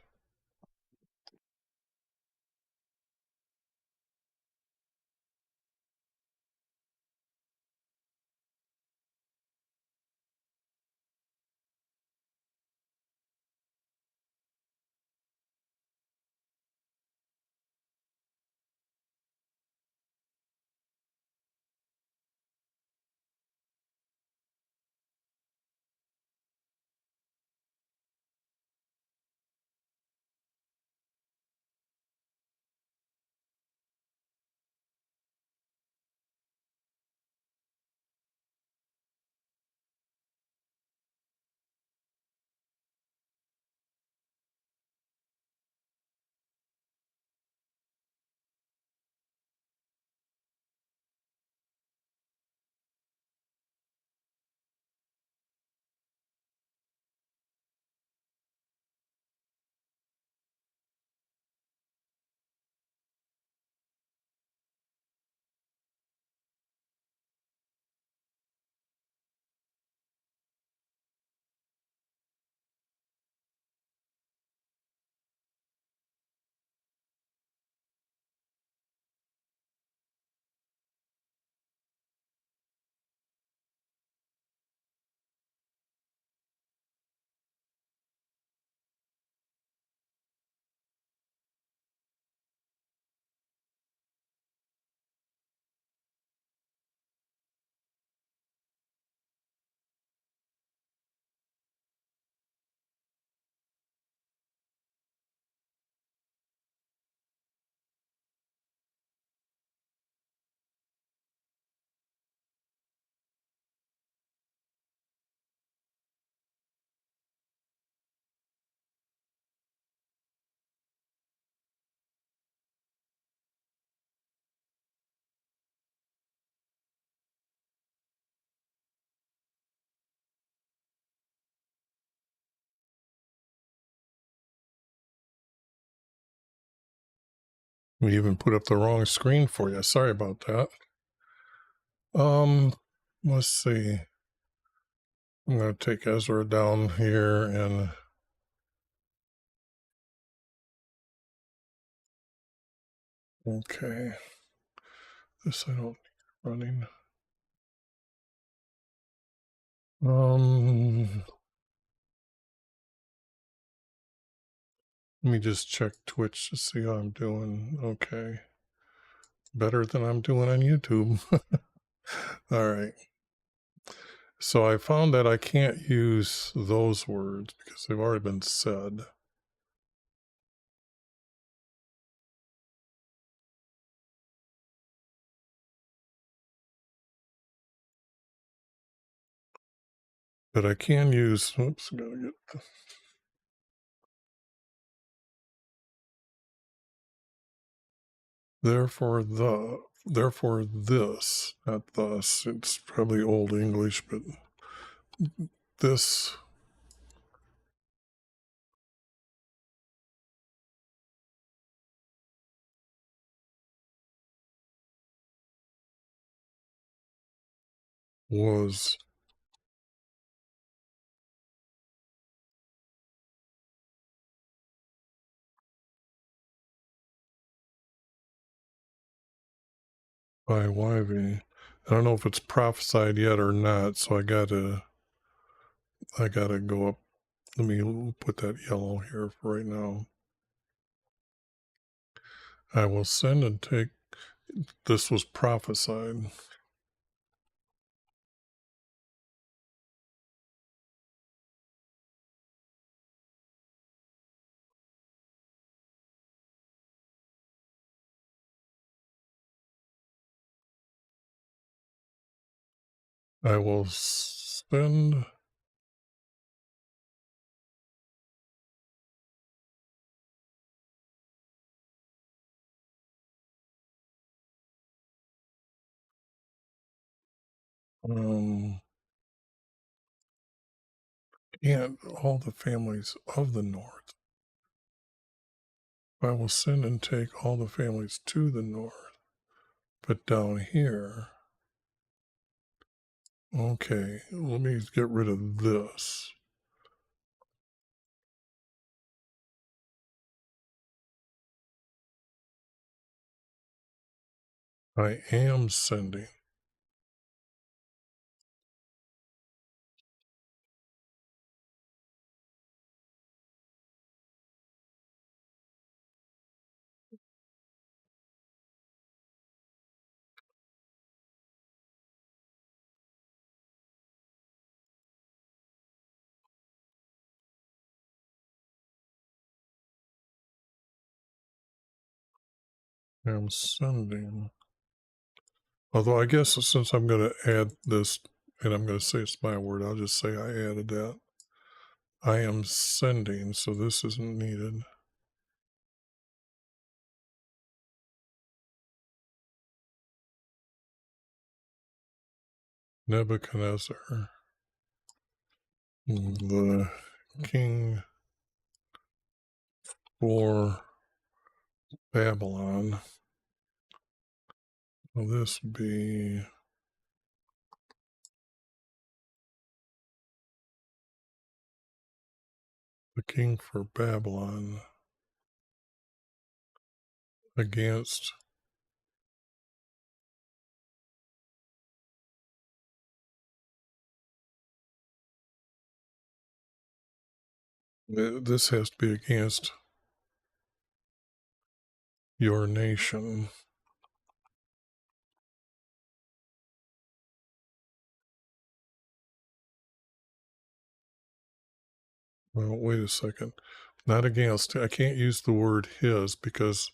We even put up the wrong screen for you. Sorry about that. Let's see. I'm going to take Ezra down here and okay. This I don't need running. Let me just check Twitch to see how I'm doing. Okay. Better than I'm doing on YouTube. All right. So I found that I can't use those words because they've already been said. But I can use, oops, gotta get the, therefore this, not thus. It's probably old English, but this was by YV. I don't know if it's prophesied yet or not, so I gotta go up. Let me put that yellow here for right now. I will send and take. This was prophesied. I will send. And all the families of the north. I will send and take all the families to the north. But down here, okay, let me get rid of this. I am sending. I'm sending. Although I guess since I'm going to add this, and I'm going to say it's my word, I'll just say I added that. I am sending, so this isn't needed. Nebuchadnezzar, the king for Babylon. Will this be the king for Babylon against this has to be against your nation. Well, wait a second. Not against. I can't use the word his because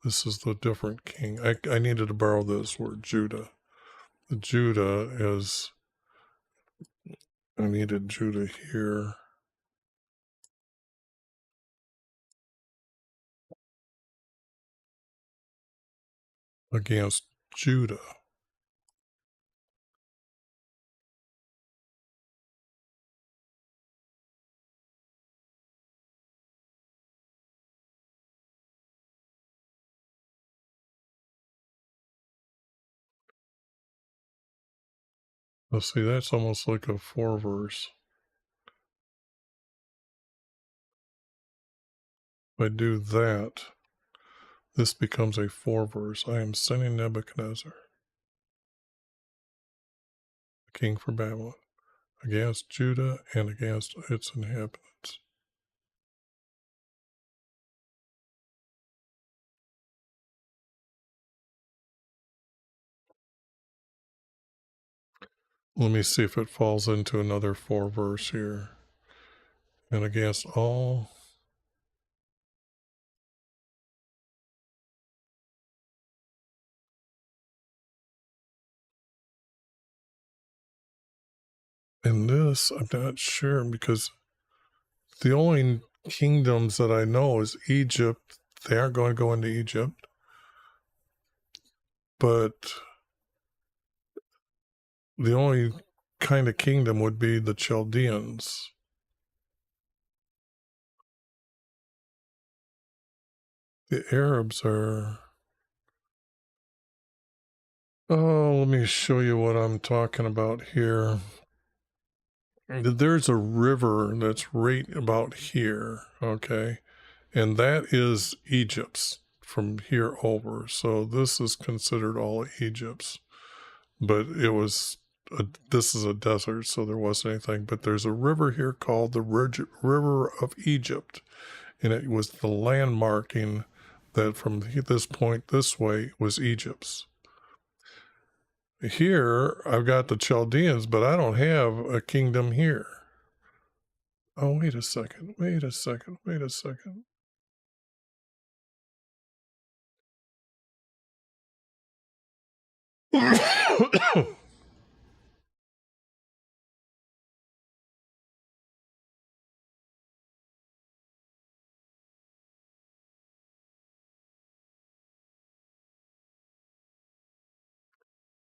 this is the different king. I needed to borrow this word, Judah. Judah is, I needed Judah here. Against Judah. Let's see, that's almost like a 4-verse. If I do that, this becomes a 4-verse. I am sending Nebuchadnezzar, the king for Babylon, against Judah and against its inhabitants. Let me see if it falls into another 4-verse here. And against all in this, I'm not sure because the only kingdoms that I know is Egypt. They aren't going to go into Egypt. But the only kind of kingdom would be the Chaldeans. The Arabs are... Oh, let me show you what I'm talking about here. There's a river that's right about here, okay? And that is Egypt's from here over. So this is considered all Egypt's, but this is a desert, so there wasn't anything. But there's a river here called the River of Egypt, and it was the landmarking that from this point this way was Egypt's. Here, I've got the Chaldeans, but I don't have a kingdom here. Oh, wait a second.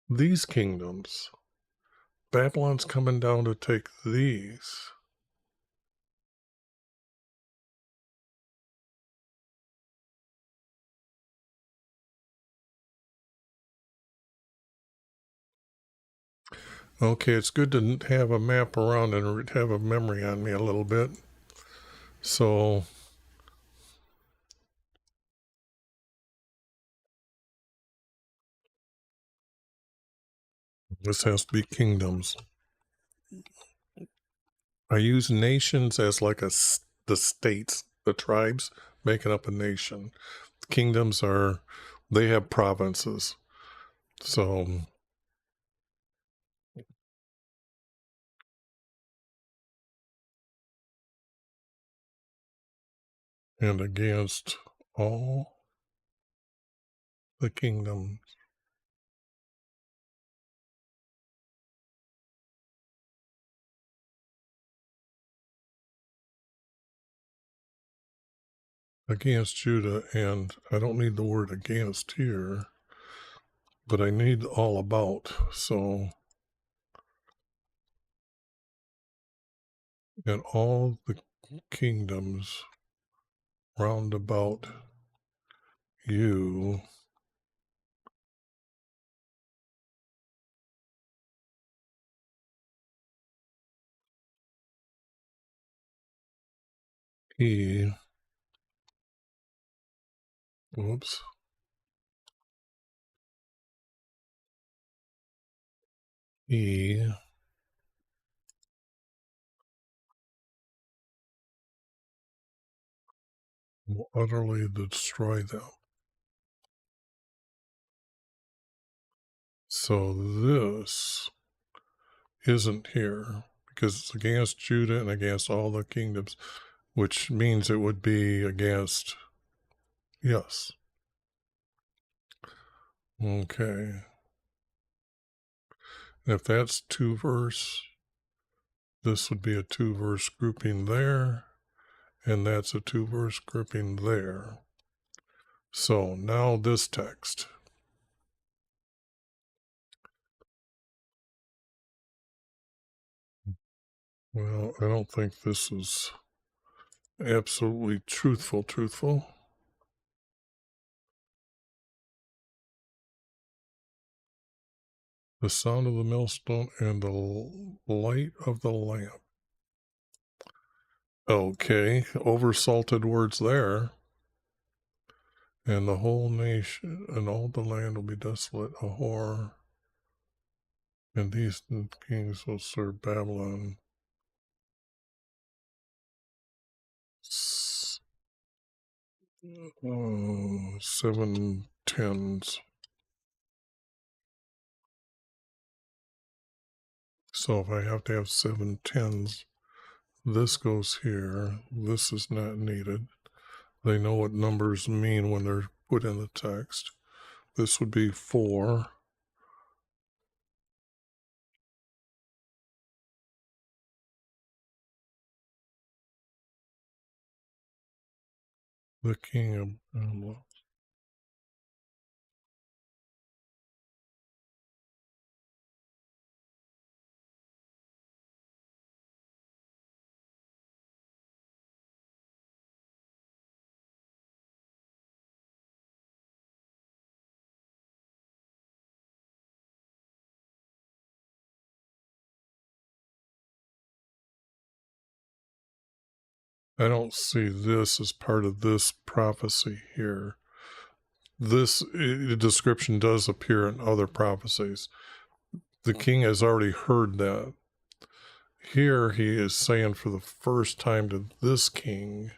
These kingdoms, Babylon's coming down to take these. Okay, it's good to have a map around and have a memory on me a little bit. So this has to be kingdoms. I use nations as like the states, the tribes making up a nation. Kingdoms they have provinces. So, and against all the kingdoms. Against Judah, and I don't need the word against here, but I need all about. So, and all the kingdoms round about you, he, whoops, he will utterly destroy them. So this isn't here because it's against Judah and against all the kingdoms, which means it would be against, yes. Okay. If that's 2-verse, this would be a 2-verse grouping there, and that's a 2-verse grouping there. So now this text. Well, I don't think this is absolutely truthful. The sound of the millstone and the light of the lamp. Okay, oversalted words there. And the whole nation and all the land will be desolate, a whore. And these kings will serve Babylon. 7 tens. So if I have to have 7 tens, this goes here. This is not needed. They know what numbers mean when they're put in the text. This would be 4. The king of Babylon. I don't see this as part of this prophecy here. this description does appear in other prophecies. The king has already heard that. Here he is saying for the first time to this king,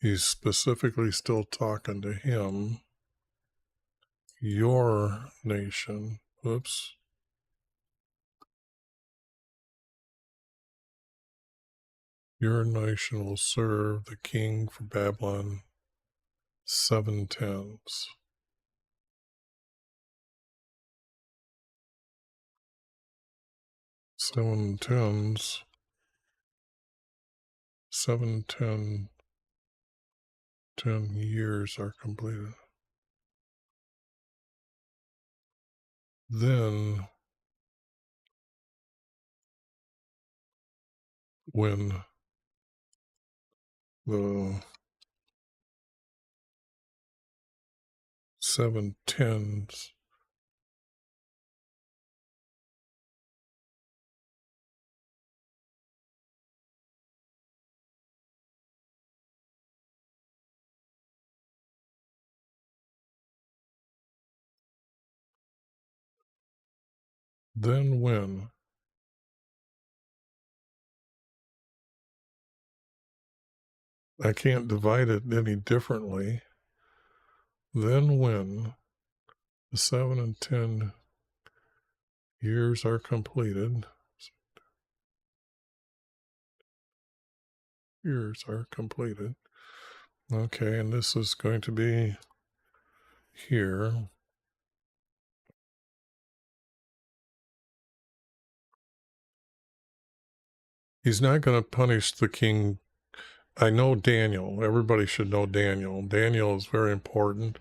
he's specifically still talking to him, your nation, your nation will serve the king for Babylon 7 tens. 7 tens, 7, 10, 10 years are completed. Then, when the 7 tens then when I can't divide it any differently. Then when the 7 and 10 years are completed, Okay, and this is going to be here. He's not going to punish the king. I know Daniel. Everybody should know Daniel. Daniel is very important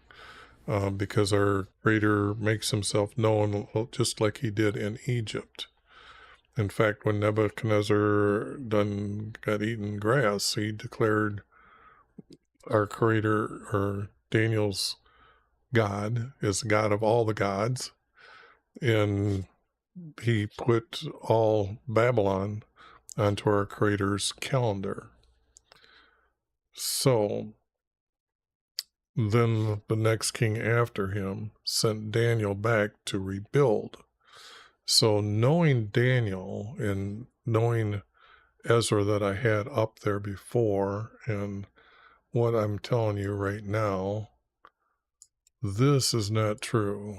because our Creator makes himself known just like he did in Egypt. In fact, when Nebuchadnezzar got eaten grass, he declared our Creator, or Daniel's God, is the God of all the gods, and he put all Babylon onto our Creator's calendar. So then the next king after him sent Daniel back to rebuild. So knowing Daniel and knowing Ezra that I had up there before, and what I'm telling you right now, this is not true.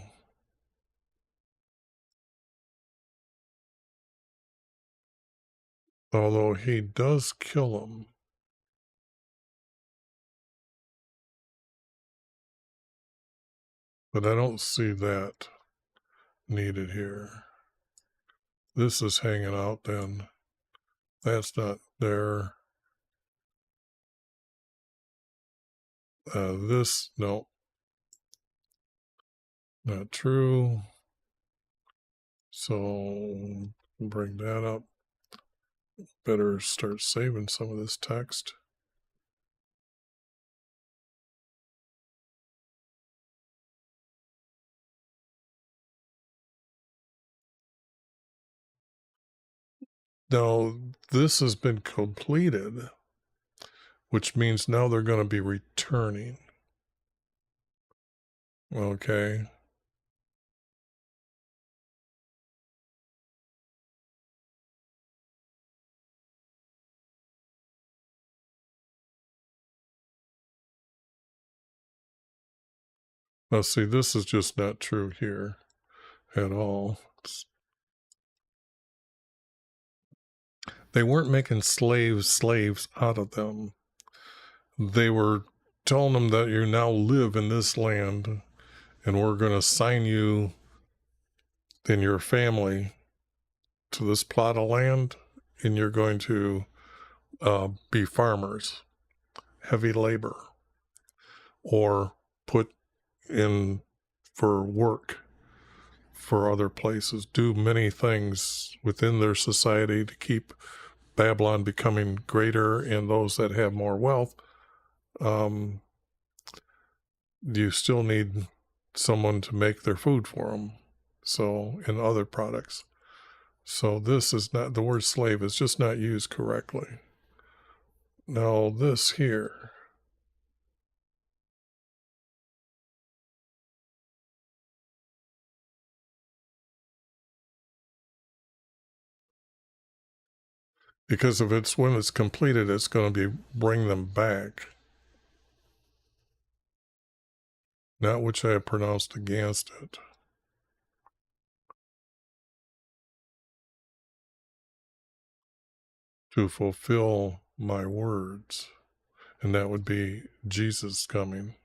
Although he does kill him. But I don't see that needed here. This is hanging out then. That's not there. This, no. Not true. So bring that up. Better start saving some of this text. Now, this has been completed, which means now they're going to be returning. Okay. Now, see, this is just not true here at all. They weren't making slaves out of them. They were telling them that you now live in this land and we're going to assign you and your family to this plot of land, and you're going to be farmers, heavy labor, or put in for work for other places, do many things within their society to keep Babylon becoming greater, and those that have more wealth, you still need someone to make their food for them. So in other products. So this is not, the word slave is just not used correctly. Now this here, because if it's when it's completed, it's going to be bring them back. Not which I have pronounced against it. To fulfill my words. And that would be Jesus coming.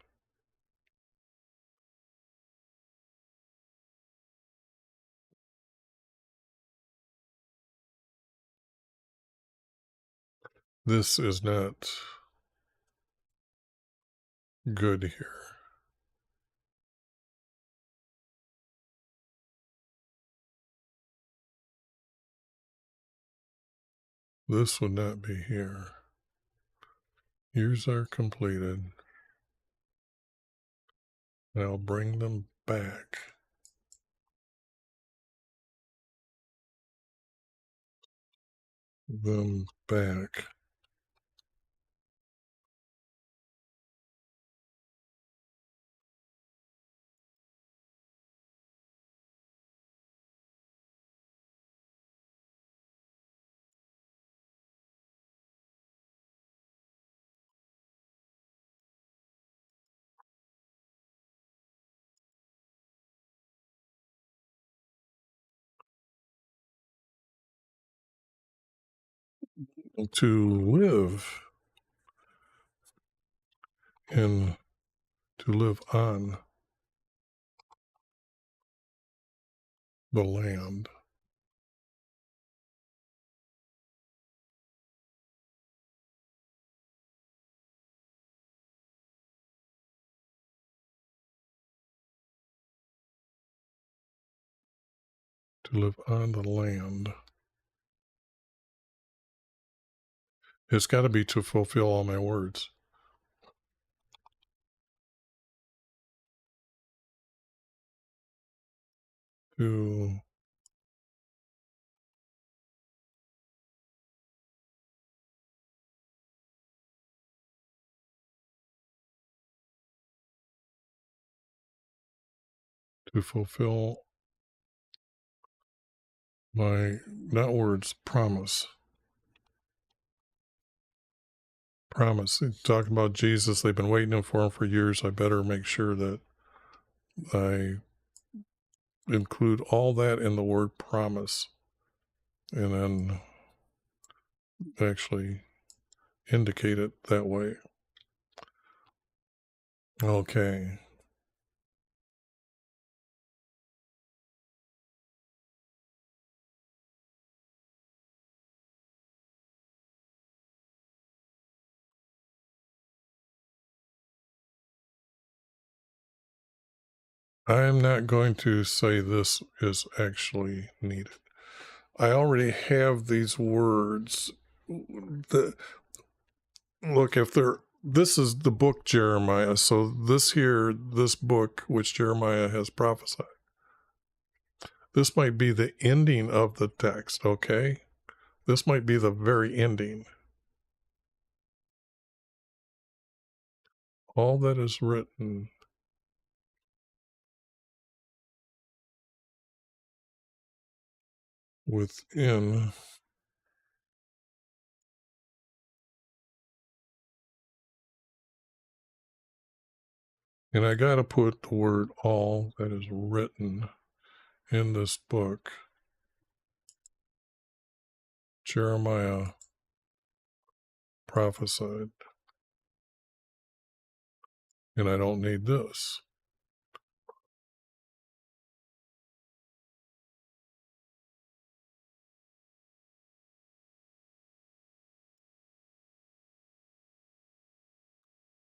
This is not good here. This would not be here. Years are completed. And I'll bring them back. Them back. To live and to live on the land. To live on the land. It's got to be to fulfill all my words. To fulfill my, not words, promise. Promise. Talking about Jesus, they've been waiting for him for years. I better make sure that I include all that in the word promise. And then actually indicate it that way. Okay. I am not going to say this is actually needed. I already have these words. Look, if they're, this is the book Jeremiah. So this here, this book, which Jeremiah has prophesied, this might be the ending of the text, okay? This might be the very ending. All that is written within and I got to put the word all that is written in this book. Jeremiah prophesied. And I don't need this.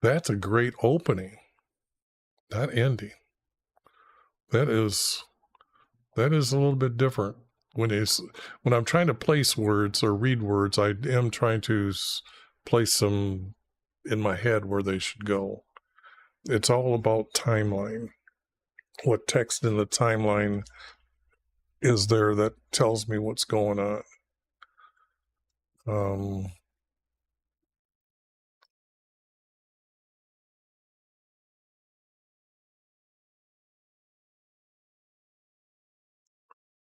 That's a great opening. That ending. That is a little bit different. When I'm trying to place words or read words, I am trying to place them in my head where they should go. It's all about timeline. What text in the timeline is there that tells me what's going on.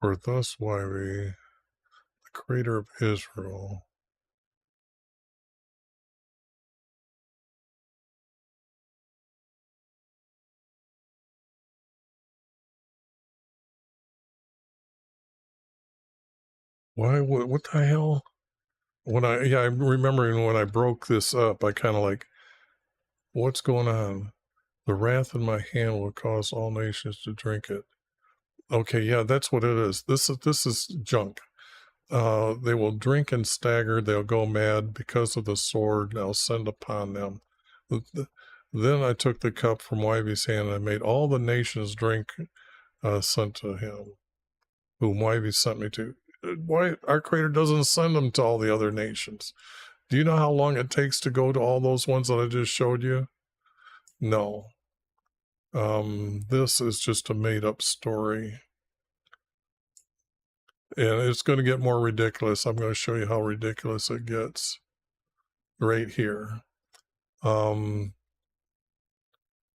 For thus why we, the creator of Israel. Why, what the hell? I'm remembering when I broke this up, I kind of like, what's going on? The wrath in my hand will cause all nations to drink it. Okay, yeah, that's what it is. This is junk. They will drink and stagger. They'll go mad because of the sword I'll send upon them. Then I took the cup from YHVH's hand and I made all the nations drink, sent to him, whom YHVH sent me to. Why our Creator doesn't send them to all the other nations? Do you know how long it takes to go to all those ones that I just showed you? No. This is just a made-up story. And it's going to get more ridiculous. I'm going to show you how ridiculous it gets right here.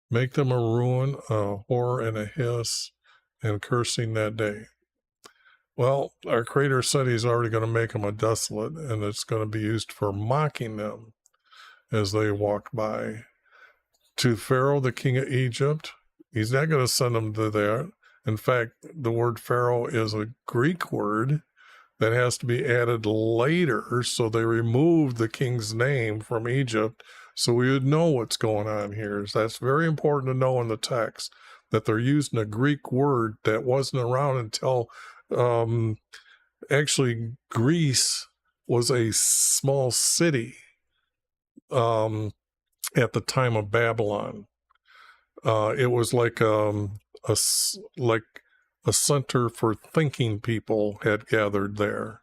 Make them a ruin, a horror, and a hiss, and cursing that day. Well, our Creator said he's already going to make them a desolate, and it's going to be used for mocking them as they walk by. To Pharaoh, the king of Egypt, he's not going to send them to there. In fact, the word Pharaoh is a Greek word that has to be added later, so they removed the king's name from Egypt so we would know what's going on here. So that's very important to know in the text, that they're using a Greek word that wasn't around until actually Greece was a small city at the time of Babylon. It was like a center for thinking people had gathered there.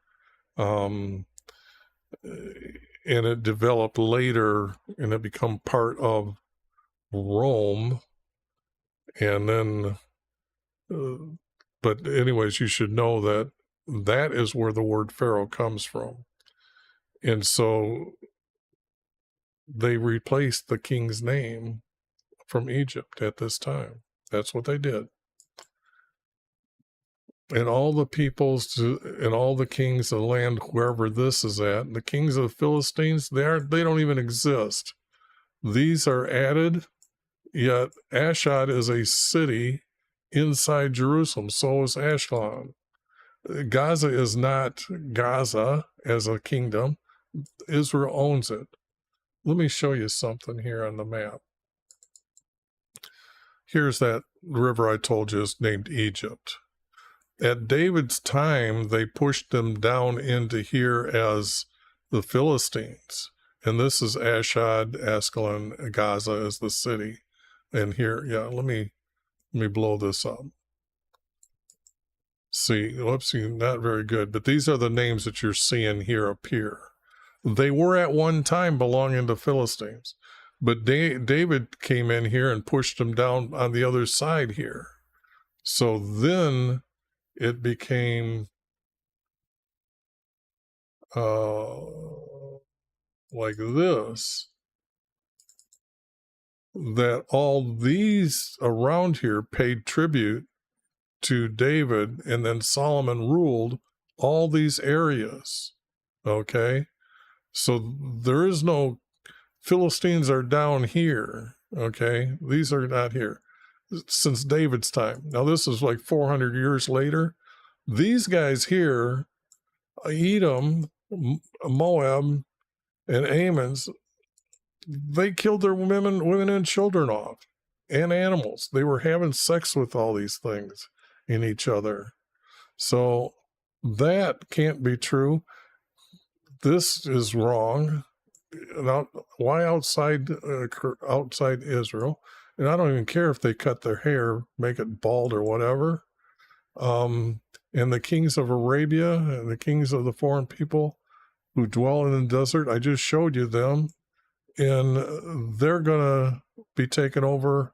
And it developed later and it became part of Rome. And then, but anyways, you should know that that is where the word Pharaoh comes from. And so they replaced the king's name from Egypt at this time. That's what they did. And all the peoples and all the kings of the land, wherever this is at, the kings of the Philistines, they don't even exist. These are added, yet Ashdod is a city inside Jerusalem. So is Ashkelon. Gaza is not Gaza as a kingdom. Israel owns it. Let me show you something here on the map. Here's that river I told you is named Egypt. At David's time, they pushed them down into here as the Philistines. And this is Ashdod, Askelon, Gaza is the city. And here, yeah, let me blow this up. See, whoopsie, not very good. But these are the names that you're seeing here appear. They were at one time belonging to Philistines. But David came in here and pushed them down on the other side here. So then it became like this, that all these around here paid tribute to David, and then Solomon ruled all these areas. Okay? So there is no Philistines are down here. Okay? These are not here since David's time. Now this is like 400 years later. These guys here, Edom, Moab, and Ammons, they killed their women and children off, and animals. They were having sex with all these things in each other. So that can't be true. This is wrong. Why outside Israel? And I don't even care if they cut their hair, make it bald or whatever. And the kings of Arabia and the kings of the foreign people who dwell in the desert, I just showed you them, and they're going to be taken over.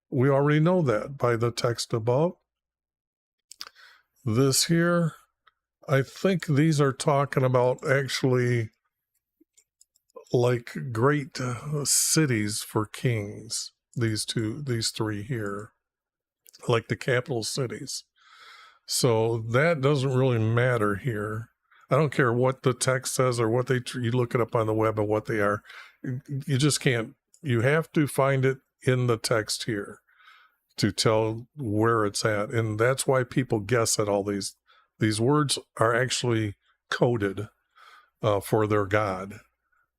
We already know that by the text above. This here, I think these are talking about actually like great cities for kings. These three here, like the capital cities. So that doesn't really matter here. I don't care what the text says or what you look it up on the web and what they are. You just can't, you have to find it in the text here to tell where it's at. And that's why people guess at all these words are actually coded for their God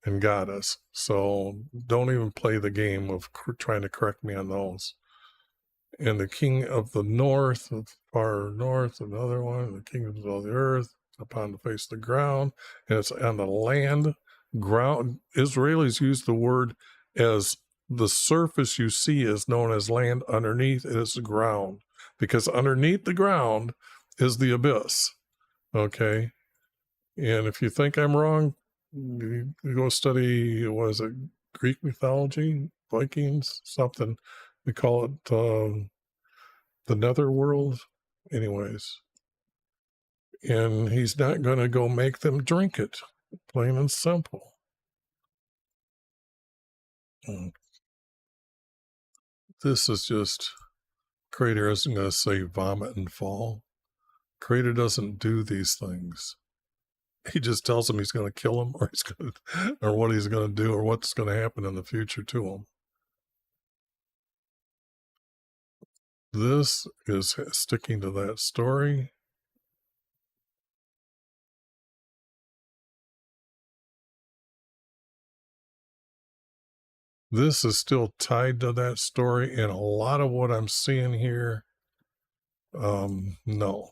and goddess. So don't even play the game of trying to correct me on those. And the king of the north, the far north, another one, the kingdoms of the earth, upon the face of the ground, and it's on the land, ground. Israelis use the word as the surface you see is known as land, underneath it is the ground, because underneath the ground is the abyss, okay? And if you think I'm wrong, you go study, what is it, Greek mythology, Vikings, something. We call it the netherworld. Anyways. And he's not going to go make them drink it. Plain and simple. This is just, Creator isn't going to say vomit and fall. Creator doesn't do these things. He just tells them he's going to kill them, or or what he's going to do, or what's going to happen in the future to him. This is sticking to that story. This is still tied to that story, and a lot of what I'm seeing here, no,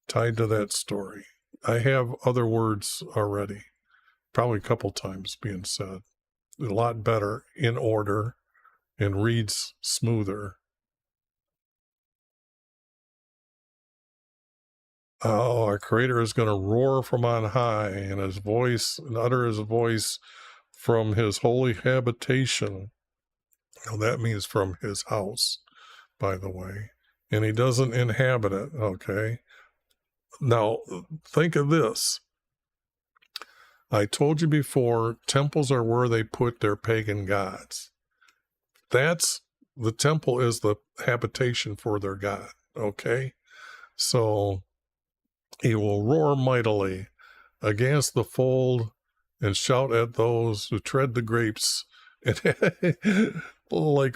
tied to that story. I have other words already, probably a couple times being said. A lot better in order and reads smoother. Oh, our Creator is going to roar from on high, and his voice, and utter his voice from his holy habitation. Now, that means from his house, by the way. And he doesn't inhabit it, okay? Now, think of this. I told you before, temples are where they put their pagan gods. The temple is the habitation for their God, okay? So he will roar mightily against the fold and shout at those who tread the grapes, and like